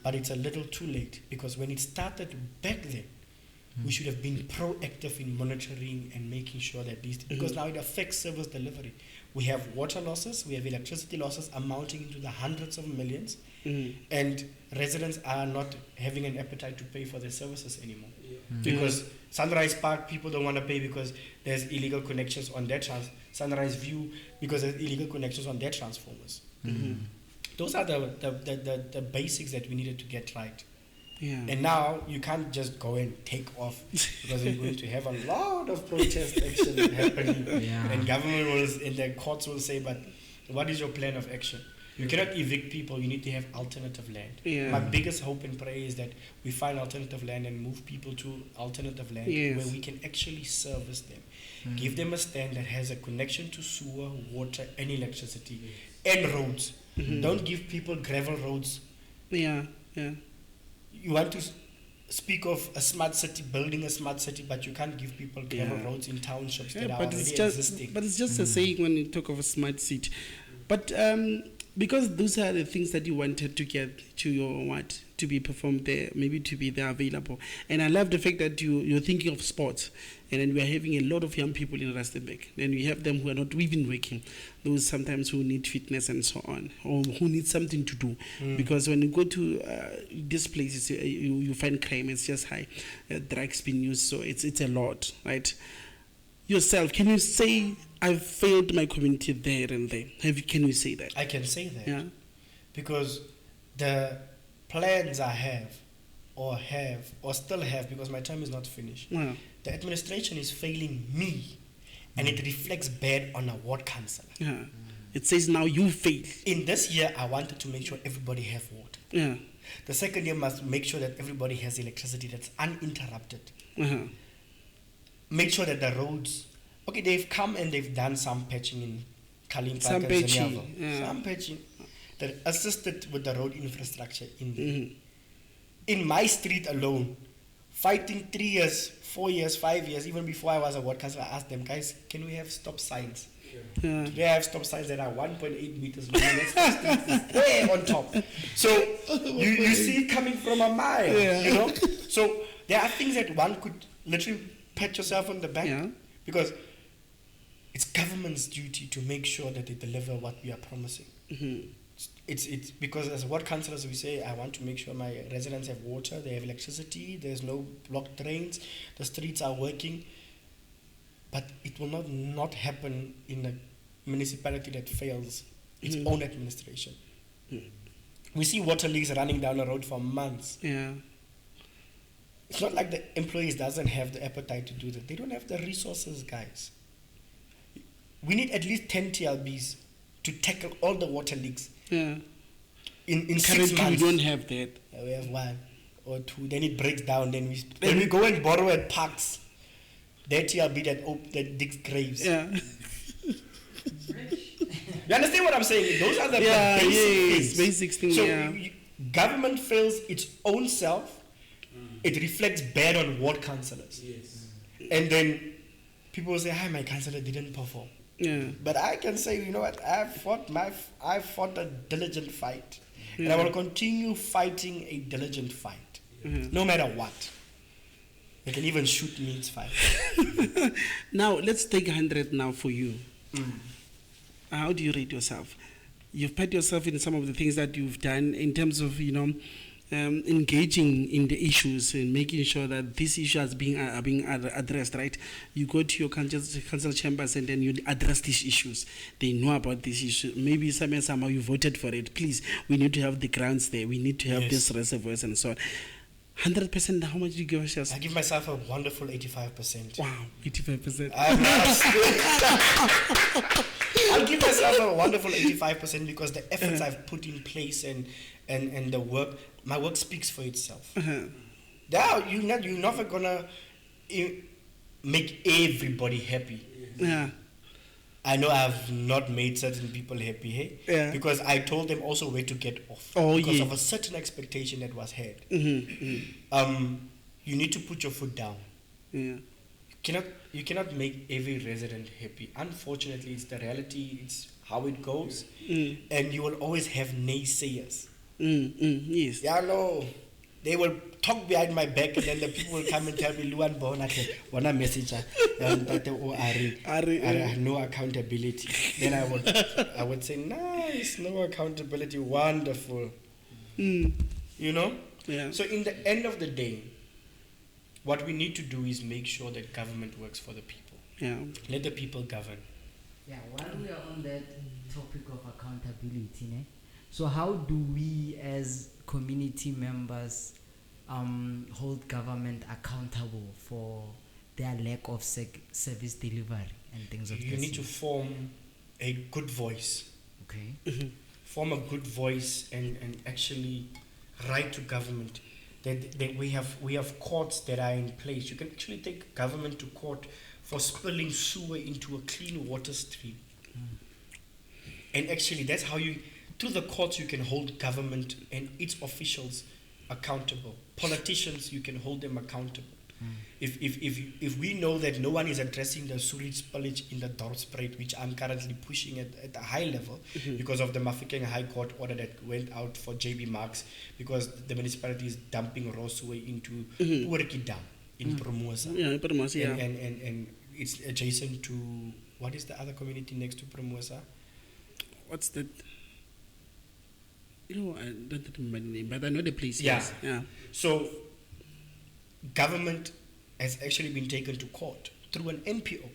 But it's a little too late, because when it started back then, we should have been proactive in monitoring and making sure that these, because now it affects service delivery. We have water losses, we have electricity losses amounting into the hundreds of millions, and residents are not having an appetite to pay for their services anymore. Because Sunrise Park, people don't want to pay because there's illegal connections on their Sunrise View, because there's illegal connections on their transformers. Those are the basics that we needed to get right. Yeah. And now you can't just go and take off, because we're going to have a lot of protest action happening. And government will, and the courts will say, but what is your plan of action? You cannot evict people, you need to have alternative land. My biggest hope and prayer is that we find alternative land and move people to alternative land where we can actually service them. Give them a stand that has a connection to sewer, water and electricity and roads. Don't give people gravel roads. You want to speak of a smart city, building a smart city, but you can't give people gravel roads in townships that are already existing. But it's just a saying when you talk of a smart city. But because those are the things that you wanted to get to your to be performed there, maybe to be there available. And I love the fact that you're thinking of sports, and then we are having a lot of young people in Rustenburg. Then we have them who are not even working, those sometimes who need fitness and so on, or who need something to do. Because when you go to these places, you find crime is just high, drugs being used, so it's a lot, right? Yourself, can you say I've failed my community there and there? Can you say that? I can say that, because the plans I have or still have, because my term is not finished, the administration is failing me, and it reflects bad on a ward councillor. It says now you fail. In this year, I wanted to make sure everybody have water. The second year must make sure that everybody has electricity that's uninterrupted. Make sure that the roads, okay, they've come and they've done some patching in Kalim Park and Zinjava. Some patching that assisted with the road infrastructure in there. In my street alone, fighting 3 years, 4 years, 5 years, even before I was a ward councillor, I asked them, guys, can we have stop signs? Today I have stop signs that are 1.8 meters long. It's way on top. So you see it coming from a mile, you know? So there are things that one could literally pat yourself on the back, because it's government's duty to make sure that they deliver what we are promising. It's because as ward councillors we say, I want to make sure my residents have water, they have electricity, there's no blocked drains, the streets are working. But it will not happen in a municipality that fails its own administration. We see water leaks running down the road for months. It's not like the employees doesn't have the appetite to do that. They don't have the resources, guys. We need at least 10 TLBs to tackle all the water leaks. In 6 months. We don't have that. We have 1 or 2. Then it breaks down. Then we go and borrow at parks. That TLB that digs graves. You understand what I'm saying? Those are the basic things. So government fails its own self. It reflects bad on ward councillors. And then people will say, "Hi, my councillor didn't perform." But I can say, you know what? I fought a diligent fight, and I will continue fighting a diligent fight, no matter what. They can even shoot me, it's fine. Now, let's take 100 now for you. How do you rate yourself? You've pat yourself in some of the things that you've done in terms of, engaging in the issues and making sure that these issues are being addressed, right? You go to your council chambers and then you address these issues. They know about this issue. Maybe somehow you voted for it. Please, we need to have the grounds there. We need to have these reservoirs and so on. 100%, how much do you give yourself? I give myself a wonderful 85%. Wow, 85%. I'll give myself a wonderful 85% because the efforts I've put in place and the work, my work speaks for itself. Now you're never gonna make everybody happy. Yeah. I know I've not made certain people happy, hey? Yeah. Because I told them also where to get off. Oh, because of a certain expectation that was had. You need to put your foot down. Yeah. You cannot make every resident happy. Unfortunately, it's the reality, it's how it goes. And you will always have naysayers. Yes. Yeah, no. They will talk behind my back and then the people will come and tell me, Luan Bona messenger, no accountability. Then I would say, nice, no accountability, wonderful. You know? Yeah. So in the end of the day, what we need to do is make sure that government works for the people. Yeah. Let the people govern. Yeah, while we are on that topic of accountability, so how do we as community members hold government accountable for their lack of service delivery and things of this? You need to form a good voice. Okay. Form a good voice and actually write to government. That we have courts that are in place. You can actually take government to court for spilling sewer into a clean water stream. And actually that's how through the courts you can hold government and its officials accountable. Politicians, you can hold them accountable. If we know that no one is addressing the sewage spillage in the Dorpspreid, which I'm currently pushing at a high level because of the Mafeking High Court order that went out for JB Marks, because the municipality is dumping raw sewer into Uuriki Dam in Promosa. Yeah, Promosa, yeah. And it's adjacent to, what is the other community next to Promosa? What's that? I don't remember the name, but I know the place. Yeah. Yes. Yeah. So, government has actually been taken to court through an NPO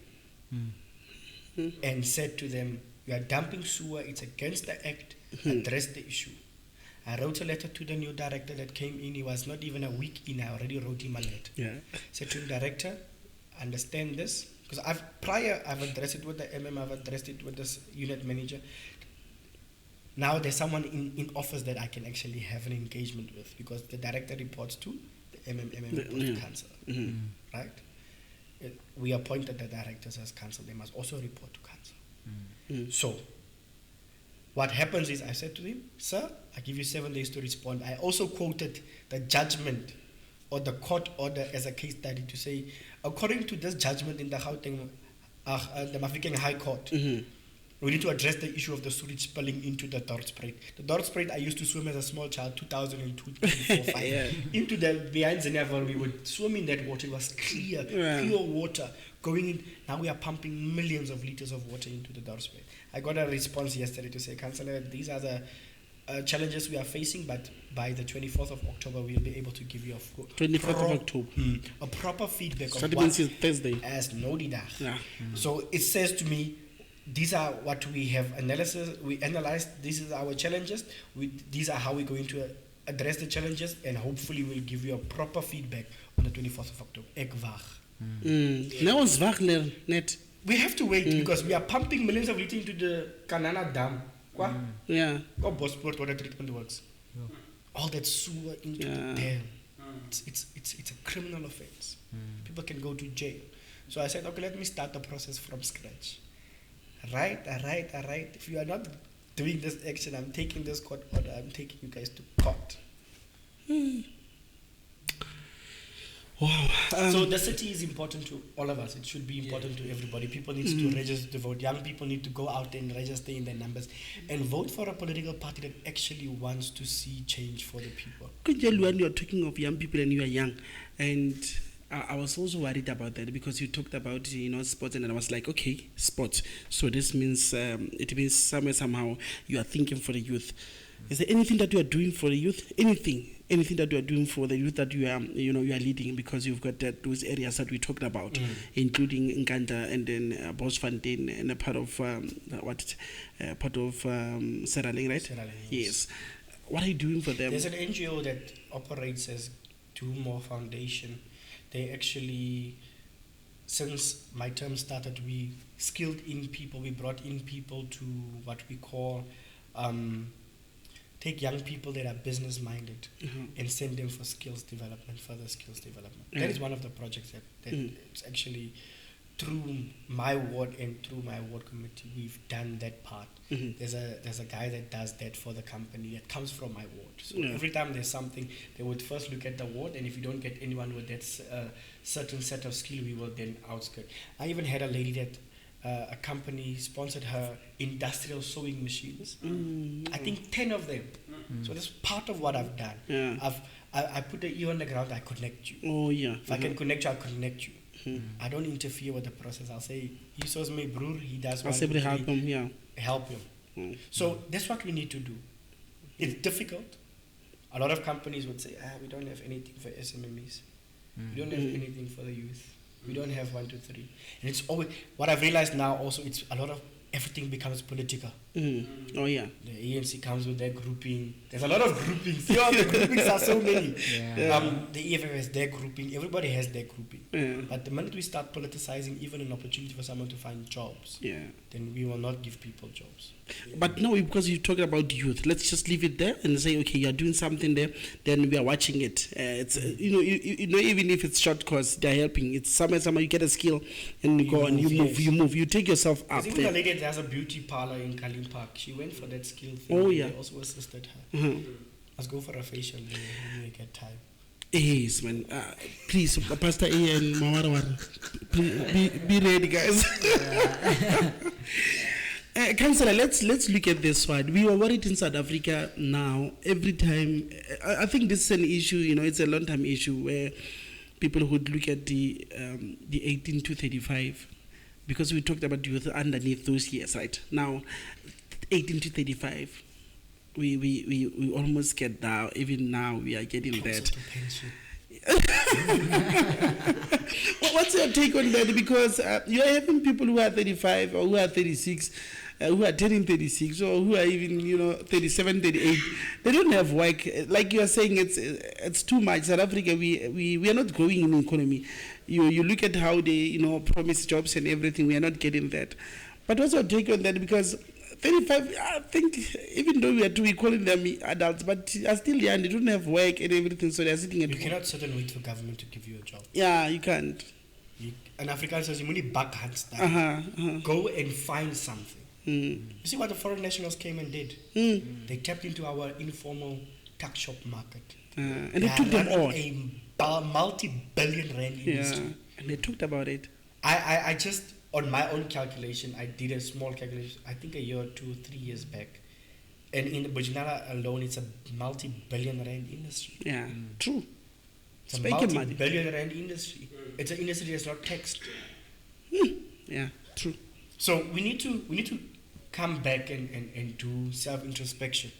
and said to them, you are dumping sewer, it's against the act, address the issue. I wrote a letter to the new director that came in. He was not even a week in, I already wrote him a letter. Yeah. Said to him, director, understand this, because I've addressed it with the I've addressed it with this unit manager. Now there's someone in office that I can actually have an engagement with, because the director reports to the reports to council, right? We appointed the directors as council, they must also report to council. So what happens is I said to him, sir, I give you 7 days to respond. I also quoted the judgment or the court order as a case study to say, according to this judgment in the Gauteng, the Mafeking High Court, we need to address the issue of the sewage spilling into the Dorpspreid. The Dorpspreid, I used to swim as a small child, 2002, 2004, Yeah. into the behind Zeneval, we would swim in that water. It was clear, pure water going in. Now we are pumping millions of liters of water into the Dorpspreid. I got a response yesterday to say, Councillor, these are the challenges we are facing, but by the 24th of October, we'll be able to give you a 24th of October. A proper feedback So of that means it's Thursday. as no didag. Yeah. So it says to me, these are what we have we analyzed, this is our challenges, these are how we're going to address the challenges, and hopefully we'll give you a proper feedback on the 24th of October. Ek wag. Now it's Wagner net. We have to wait because we are pumping millions of liters into the Kanana Dam. Yeah. Bosport water treatment works. All that sewer into the dam. It's a criminal offense. People can go to jail. So I said, okay, let me start the process from scratch. Right. If you are not doing this action, I'm taking this court order, I'm taking you guys to court. Wow. So the city is important to all of us. It should be important to everybody. People need to register to vote. Young people need to go out and register in their numbers and vote for a political party that actually wants to see change for the people. When you're talking of young people and you are young, and I was also worried about that because you talked about sports, and I was like, okay, sports. So this means it means somehow you are thinking for the youth. Is there anything that you are doing for the youth? Anything? anything that you are doing for the youth that you are leading, because you've got those areas that we talked about, including Nkandla and then Bosfontein and a part of Serraling, right? Serraling, yes. What are you doing for them? There's an NGO that operates as Do More Foundation. They actually, since my term started, we skilled in people. We brought in people to what we call take young people that are business minded and send them for skills development, further skills development. That is one of the projects that it's actually through my ward and through my ward committee, we've done that part. There's a guy that does that for the company that comes from my ward. So every time there's something, they would first look at the ward, and if you don't get anyone with that certain set of skill, we will then outskirt. I even had a lady that a company sponsored her industrial sewing machines. I think 10 of them. So that's part of what I've done. I put the ear on the ground, I connect you. Oh yeah. If I can connect you, I'll connect you. I don't interfere with the process. I'll say, he saws me, brother, he does one, two, help him, help him. So that's what we need to do. It's difficult. A lot of companies would say, we don't have anything for SMMEs. We don't have anything for the youth. We don't have 1, 2, 3. And it's always, what I've realized now also, it's a lot of, everything becomes political. Oh yeah. The ANC comes with their grouping. There's a lot of groupings. The groupings are so many. The EFF has their grouping. Everybody has their grouping. But the minute we start politicizing even an opportunity for someone to find jobs, then we will not give people jobs. But no, because you're talking about youth, let's just leave it there and say, okay, you're doing something there, then we are watching it. It's even if it's short course, they're helping. It's somewhere you get a skill and you go and you move, you take yourself up even there. the lady that has a beauty parlor in Kalim Park, she went for that skill thing. Oh yeah. They also assisted her. Let's go for a facial when we get time. Yes, man. Please, Pastor A and Mawarawara, be ready, guys. Councillor, let's look at this one. We were worried in South Africa now. Every time, I think this is an issue. It's a long-term issue where people would look at the 18 to 35, because we talked about youth underneath those years, right? Now, 18 to 35. We almost get there. Even now, we are getting that. What's your take on that? Because you are having people who are 35 or who are 36, who are turning 36, or who are even 37, 38. They don't have work. Like you are saying, it's too much. South Africa, we are not growing in the economy. You look at how they promise jobs and everything. We are not getting that. But what's your take on that? Because 35, I think, even though we calling them adults, but they are still young, they don't have work and everything, so they're sitting at home. You cannot sit and wait for government to give you a job. Yeah, you can't. An African says, you need back hands. Go and find something. You see what the foreign nationals came and did? They tapped into our informal tuck shop market. And they took them all. A multi-billion rand industry. Yeah, and they talked about it. I just, on my own calculation, I did a small calculation, I think a year or 2, 3 years back. And in the Bujinara alone, it's a multi-billion rand industry. Yeah, true. It's a multi-billion rand industry. It's an industry that's not taxed. Yeah, true. So we need to come back and do self-introspection.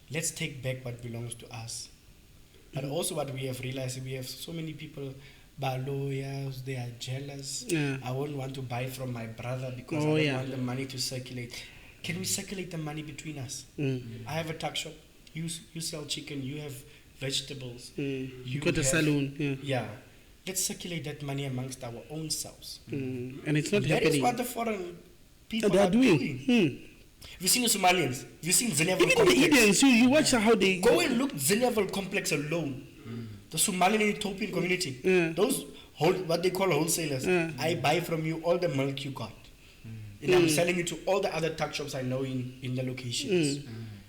Let's take back what belongs to us. But also what we have realized, we have so many people, lawyers, they are jealous. I won't want to buy from my brother because I don't want the money to circulate. Can we circulate the money between us? I have a tuck shop. You sell chicken. You have vegetables. You got a saloon. Yeah. Let's circulate that money amongst our own selves. And it's not happening. That is what the foreign people they are doing. Have you seen the Somalians? Have you seen Zeneval Even complex? the Indians, you watch how they go and look Zeneval complex alone. The Somalian Ethiopian community. Those what they call wholesalers. I buy from you all the milk you got. And I'm selling it to all the other tuck shops I know in the locations.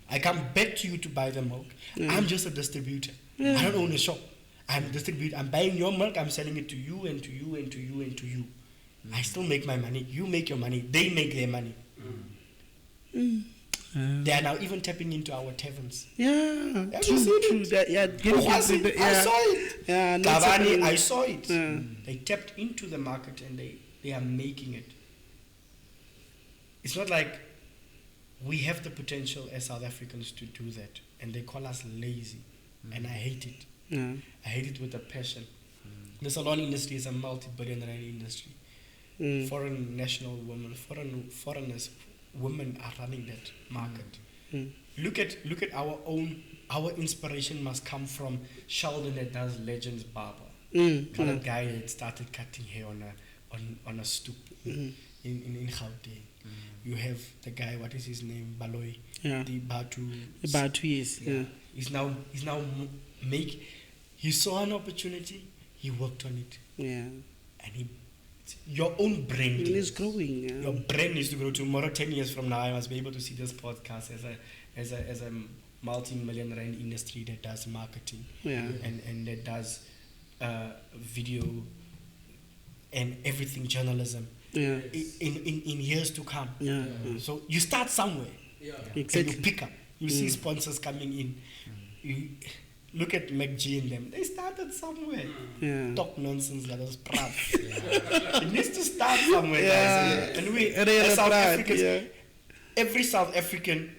I come back to you to buy the milk. I'm just a distributor. I don't own a shop. I'm a distributor. I'm buying your milk. I'm selling it to you and to you and to you and to you. I still make my money. You make your money. They make their money. They are now even tapping into our taverns. Yeah, Have true. you seen it? I saw it. Yeah, Gavani, I saw it. They tapped into the market and they are making it. It's not like we have the potential as South Africans to do that, and they call us lazy. and I hate it. Yeah. I hate it with a passion. The salon industry is a multi-billion rand industry. Foreign national women, foreigners, women are running that market. Look at our inspiration must come from Sheldon that does Legends Barber. Not a guy that started cutting hair on a stoop in Gauteng. You have the guy, what is his name, Baloy, the Batu. Yes. Yeah. He's now he saw an opportunity, he worked on it, Yeah. and your own brain It is growing. Yeah. your brain needs to grow. Tomorrow, 10 years from now, I must be able to see this podcast as a multi-million rand industry that does marketing, Yeah. and that does video and everything, journalism, Yeah. in years to come. Yeah. So you start somewhere, and you Exactly. pick up. You see sponsors coming in. You look at McG and them. They started somewhere. Yeah. Talk nonsense, that was proud. It needs to start somewhere, Yeah. guys. And we, And they are as South proud, Africans, yeah. every South African,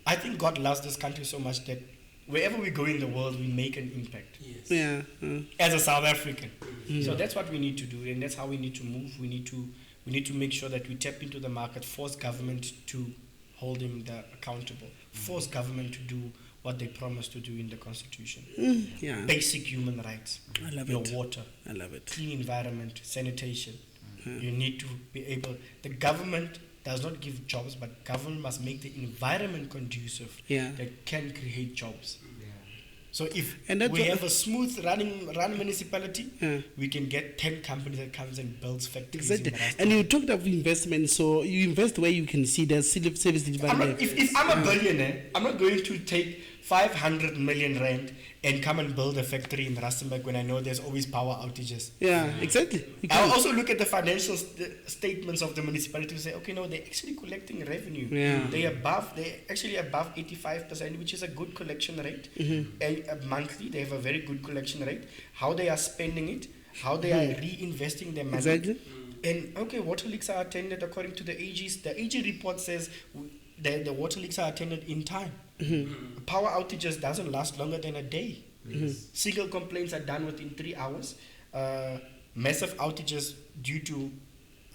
I think God loves this country so much that wherever we go in the world, we make an impact Yeah. as a South African. So that's what we need to do, and that's how we need to move. We need to make sure that we tap into the market, force government to hold him accountable, force government to do what they promised to do in the Constitution. Yeah. Basic human rights, I love your it. water, I love it. clean environment, sanitation. You need to be able. The government does not give jobs, but government must make the environment conducive Yeah. that can create jobs. So if And that's we what- have a smooth run municipality, Yeah. we can get 10 companies that comes and builds factories. Exactly. In the And you talked of investment, so you invest where you can see the service development. if I'm a billionaire, I'm not going to take 500 million rand and come and build a factory in Rustenburg when I know there's always power outages. Yeah, exactly. You I'll can- also look at the financial statements of the municipality to say, okay, no, they're actually collecting revenue. Yeah. They're actually above 85%, which is a good collection rate. And monthly, they have a very good collection rate. How they are spending it, how they are reinvesting their money. Exactly. And okay, water leaks are attended according to the AGs. The AG report says the water leaks are attended in time. Power outages doesn't last longer than a day. Single complaints are done within 3 hours. Massive outages due to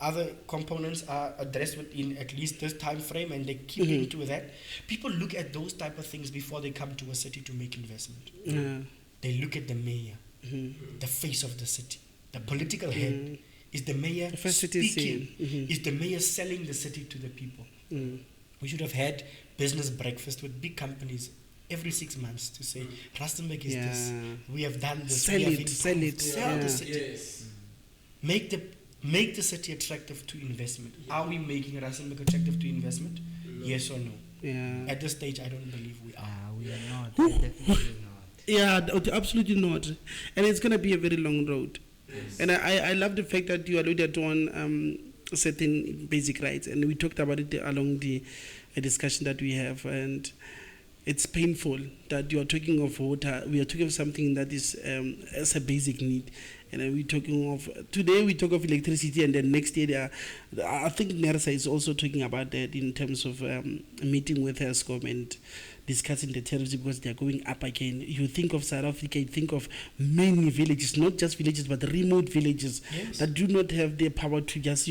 other components are addressed within at least this time frame, and they keep into that. People look at those type of things before they come to a city to make investment. Yeah. They look at the mayor, the face of the city, the political head. Is the mayor The first city speaking? scene. Is the mayor selling the city to the people? We should have had business breakfast with big companies every 6 months to say, Rustenburg is Yeah. this. We have done this. Sell we have it, sell improved." it. Sell the Yeah. city. Make the city attractive to investment. Are we making Rustenburg attractive to investment? Yes or no? Yeah. At this stage, I don't believe we are. We are not. Definitely not. Yeah, absolutely not. And it's going to be a very long road. And I love the fact that you alluded on certain basic rights, and we talked about it along the discussion that we have. And it's painful that you are talking of water. We are talking of something that is as a basic need. And then we're talking of, today we talk of electricity, and then next year, I think NERSA is also talking about that in terms of a meeting with ESCOM and discussing the tariffs because they are going up again. You think of South Africa, you think of many villages, not just villages, but remote villages that do not have the power to just,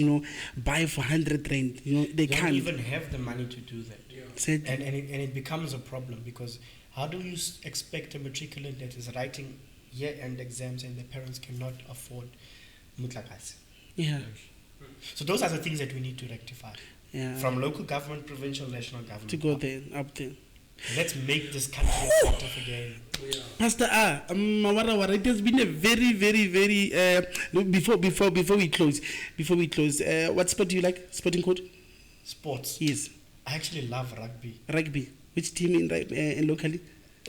buy for 100 rand. They They don't can't. even have the money to do that. Said- And it becomes a problem because how do you expect a matriculant that is writing year-end exams and the parents cannot afford mutlakas? Yeah. So those are the things that we need to rectify. Yeah. From local government, provincial, national government. To go there, up there. Let's make this country attractive again. Pastor Mawara, it has been a very, very, very. Before we close, what sport do you like? Sporting code? Sports. Yes, I actually love rugby. rugby. Which team in locally?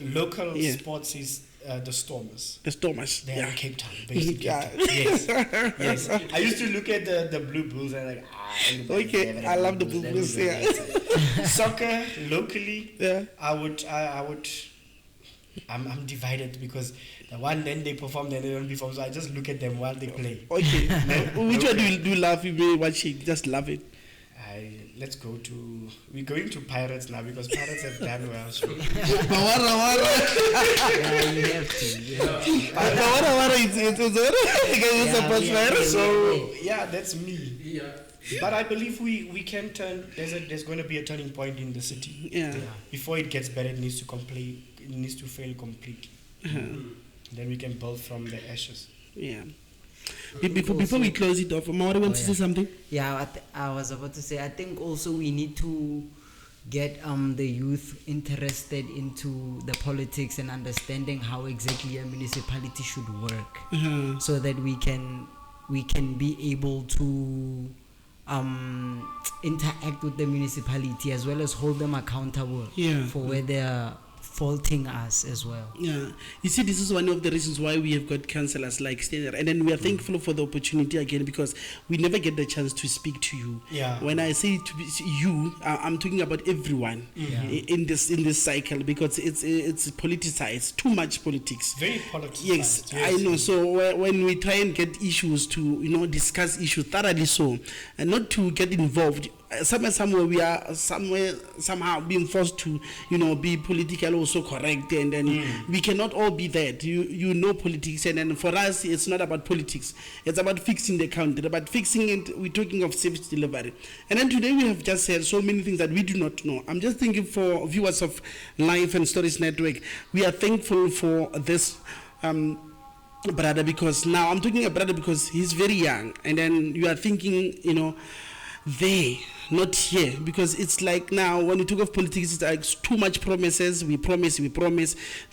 Local Yeah. sports is the Stormers. The Stormers. They're Yeah. in Cape Town, based in Yeah. Cape Town. Yes. I used to look at the Blue Bulls and like, Okay, I love the Blue Bulls. Yeah. Soccer locally, Yeah. I'm divided because the one then they perform, then they don't perform. So I just look at them while they play. Okay. Which one Okay. do you love? You may watch it. Just love it. Let's go to. We're going to Pirates now because Pirates have done well. So. Wara. Yeah, you have to. You have to. Wara, it's So yeah, that's me. Yeah. But I believe we can turn. There's going to be a turning point in the city. Yeah. Before it gets better, it needs to It needs to fail completely. Then we can build from the ashes. Yeah. Before we close it off, Maura wants to say something? Yeah, I was about to say, I think also we need to get the youth interested into the politics and understanding how exactly a municipality should work, so that we can be able to interact with the municipality as well as hold them accountable for where they are faulting us as well. Yeah, you see, this is one of the reasons why we have got councillors like Steiner, and then we are thankful for the opportunity again, because we never get the chance to speak to you. Yeah. When I say to you, I'm talking about everyone in this cycle, because it's politicized, too much politics. Very politicized. Yes, I know. So when we try and get issues to discuss issues thoroughly, so and not to get involved. Somewhere we are somehow being forced to be politically also correct, and then we cannot all be that. You know politics, and then for us it's not about politics, it's about fixing the country, about fixing it. We're talking of service delivery, and then today we have just said so many things that we do not know. I'm just thinking for viewers of Life and Stories Network, we are thankful for this brother, because now I'm talking a brother because he's very young, and then you are thinking they not here, because it's like now when you talk of politics, it's like too much promises. We promise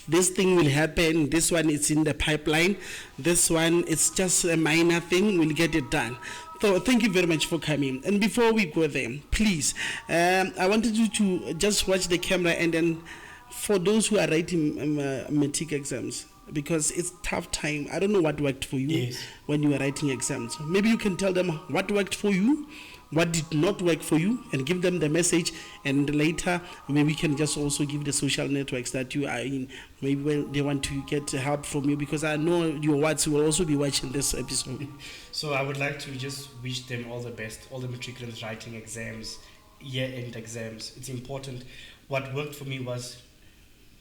this thing will happen, this one is in the pipeline, this one it's just a minor thing, we'll get it done. So thank you very much for coming. And before we go there, please, I wanted you to just watch the camera, and then for those who are writing matric exams, because it's tough time, I don't know what worked for you when you were writing exams. Maybe you can tell them what worked for you, what did not work for you, and give them the message. And later maybe we can just also give the social networks that you are in, maybe when they want to get help from you, because I know your words will also be watching this episode. So I would like to just wish them all the best, all the matriculants writing exams, year-end exams. It's important. What worked for me was,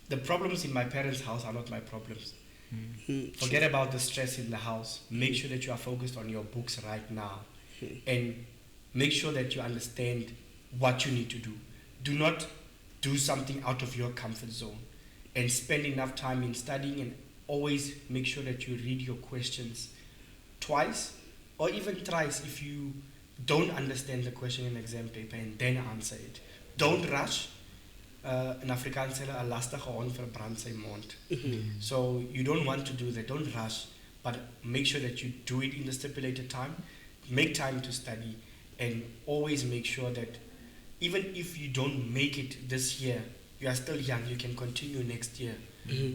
the problems in my parents' house are not my problems. Forget about the stress in the house. Make sure that you are focused on your books right now, and make sure that you understand what you need to do. Do not do something out of your comfort zone, and spend enough time in studying, and always make sure that you read your questions twice or even thrice if you don't understand the question in exam paper, and then answer it. Don't rush. In Afrikaans sê hulle 'n lastige hond verbrand sy mond. So you don't want to do that. Don't rush, but make sure that you do it in the stipulated time. Make time to study, and always make sure that even if you don't make it this year, you are still young, you can continue next year.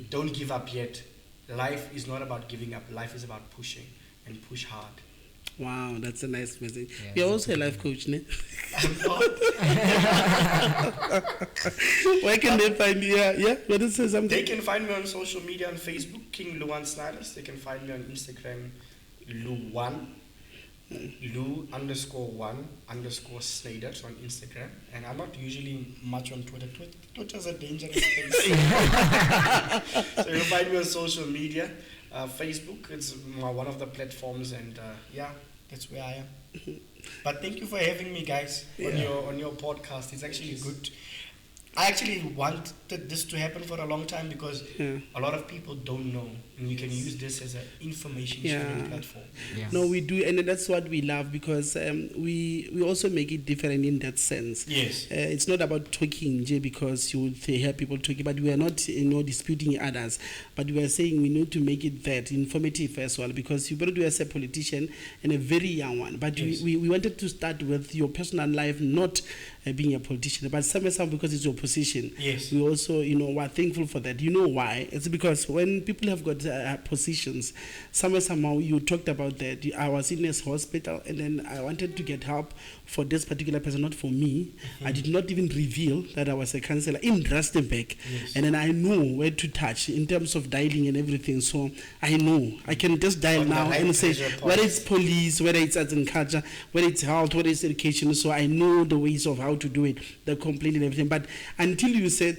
Don't give up yet. Life is not about giving up. Life is about pushing, and push hard. Wow, that's a nice message. You're also a life coach, ne? I'm not. Where can they find you? Yeah, what is it, something? They can find me on social media, on Facebook, King Luan Snyders. They can find me on Instagram, Lu_1_Snyders on Instagram. And I'm not usually much on Twitter. Twitter's a dangerous place. So you'll find me on social media. Facebook, it's one of the platforms, and that's where I am. But thank you for having me, guys, on your podcast. It's actually good. I actually wanted this to happen for a long time, because a lot of people don't know, and we can use this as an information sharing platform. No, we do, and that's what we love, because we also make it different in that sense. Yes. It's not about talking, because you hear people talking, but we are not disputing others, but we are saying we need to make it that informative as well, because you brought us a politician and a very young one, but we wanted to start with your personal life, not being a politician, but somehow because it's your position. Yes. We also, we're thankful for that. You know why? It's because when people have got positions, somehow you talked about that. I was in this hospital and then I wanted to get help for this particular person, not for me. I did not even reveal that I was a counselor in Rustenburg. Yes. And then I know where to touch in terms of dialing and everything. So I know I can just dial On the now high and say pressure whether point. it's police, whether it's agriculture, whether it's health, whether it's education. So I know the ways of how to do it, the complaint and everything. But until you said,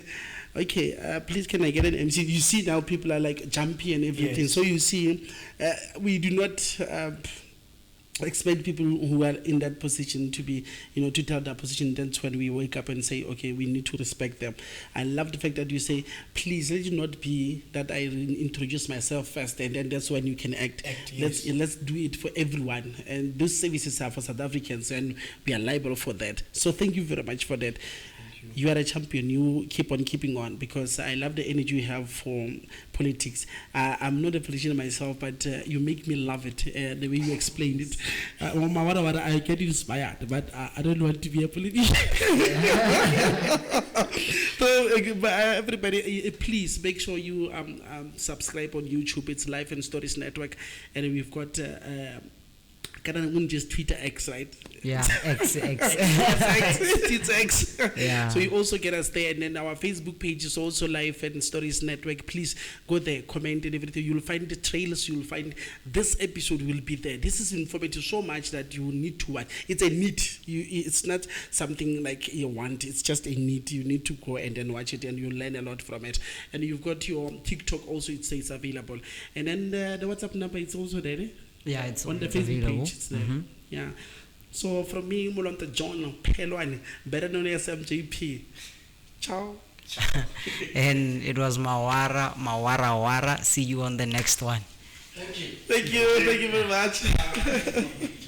okay, please can I get an MC? You see now people are like jumpy and everything. Yes. So you see, we do not expect people who are in that position to be, to tell that position. That's when we wake up and say, okay, we need to respect them. I love the fact that you say, please let it not be that I introduce myself first and then that's when you can act. Yes. Let's do it for everyone. And those services are for South Africans and we are liable for that. So thank you very much for that. You are a champion. You keep on keeping on because I love the energy you have for politics. I'm not a politician myself, but you make me love it. The way you explained it, I get inspired, but I don't want to be a politician. So, everybody, please make sure you subscribe on YouTube. It's Life and Stories Network, and we've got. Just Twitter X, right? Yeah, X. It's X. Yeah. So you also get us there, and then our Facebook page is also Life and Stories Network. Please go there, comment and everything. You'll find the trailers. You'll find this episode will be there. This is informative so much that you need to watch. It's a need. It's not something like you want. It's just a need. You need to go and then watch it, and you'll learn a lot from it. And you've got your TikTok also. It says available, and then the WhatsApp number it's also there. Eh? Yeah, it's on the it's Facebook available. page. It's there. Yeah. So from me, Mulonta John Pelwane, better known as MJP. Ciao. And it was Mawara. See you on the next one. Thank you very much.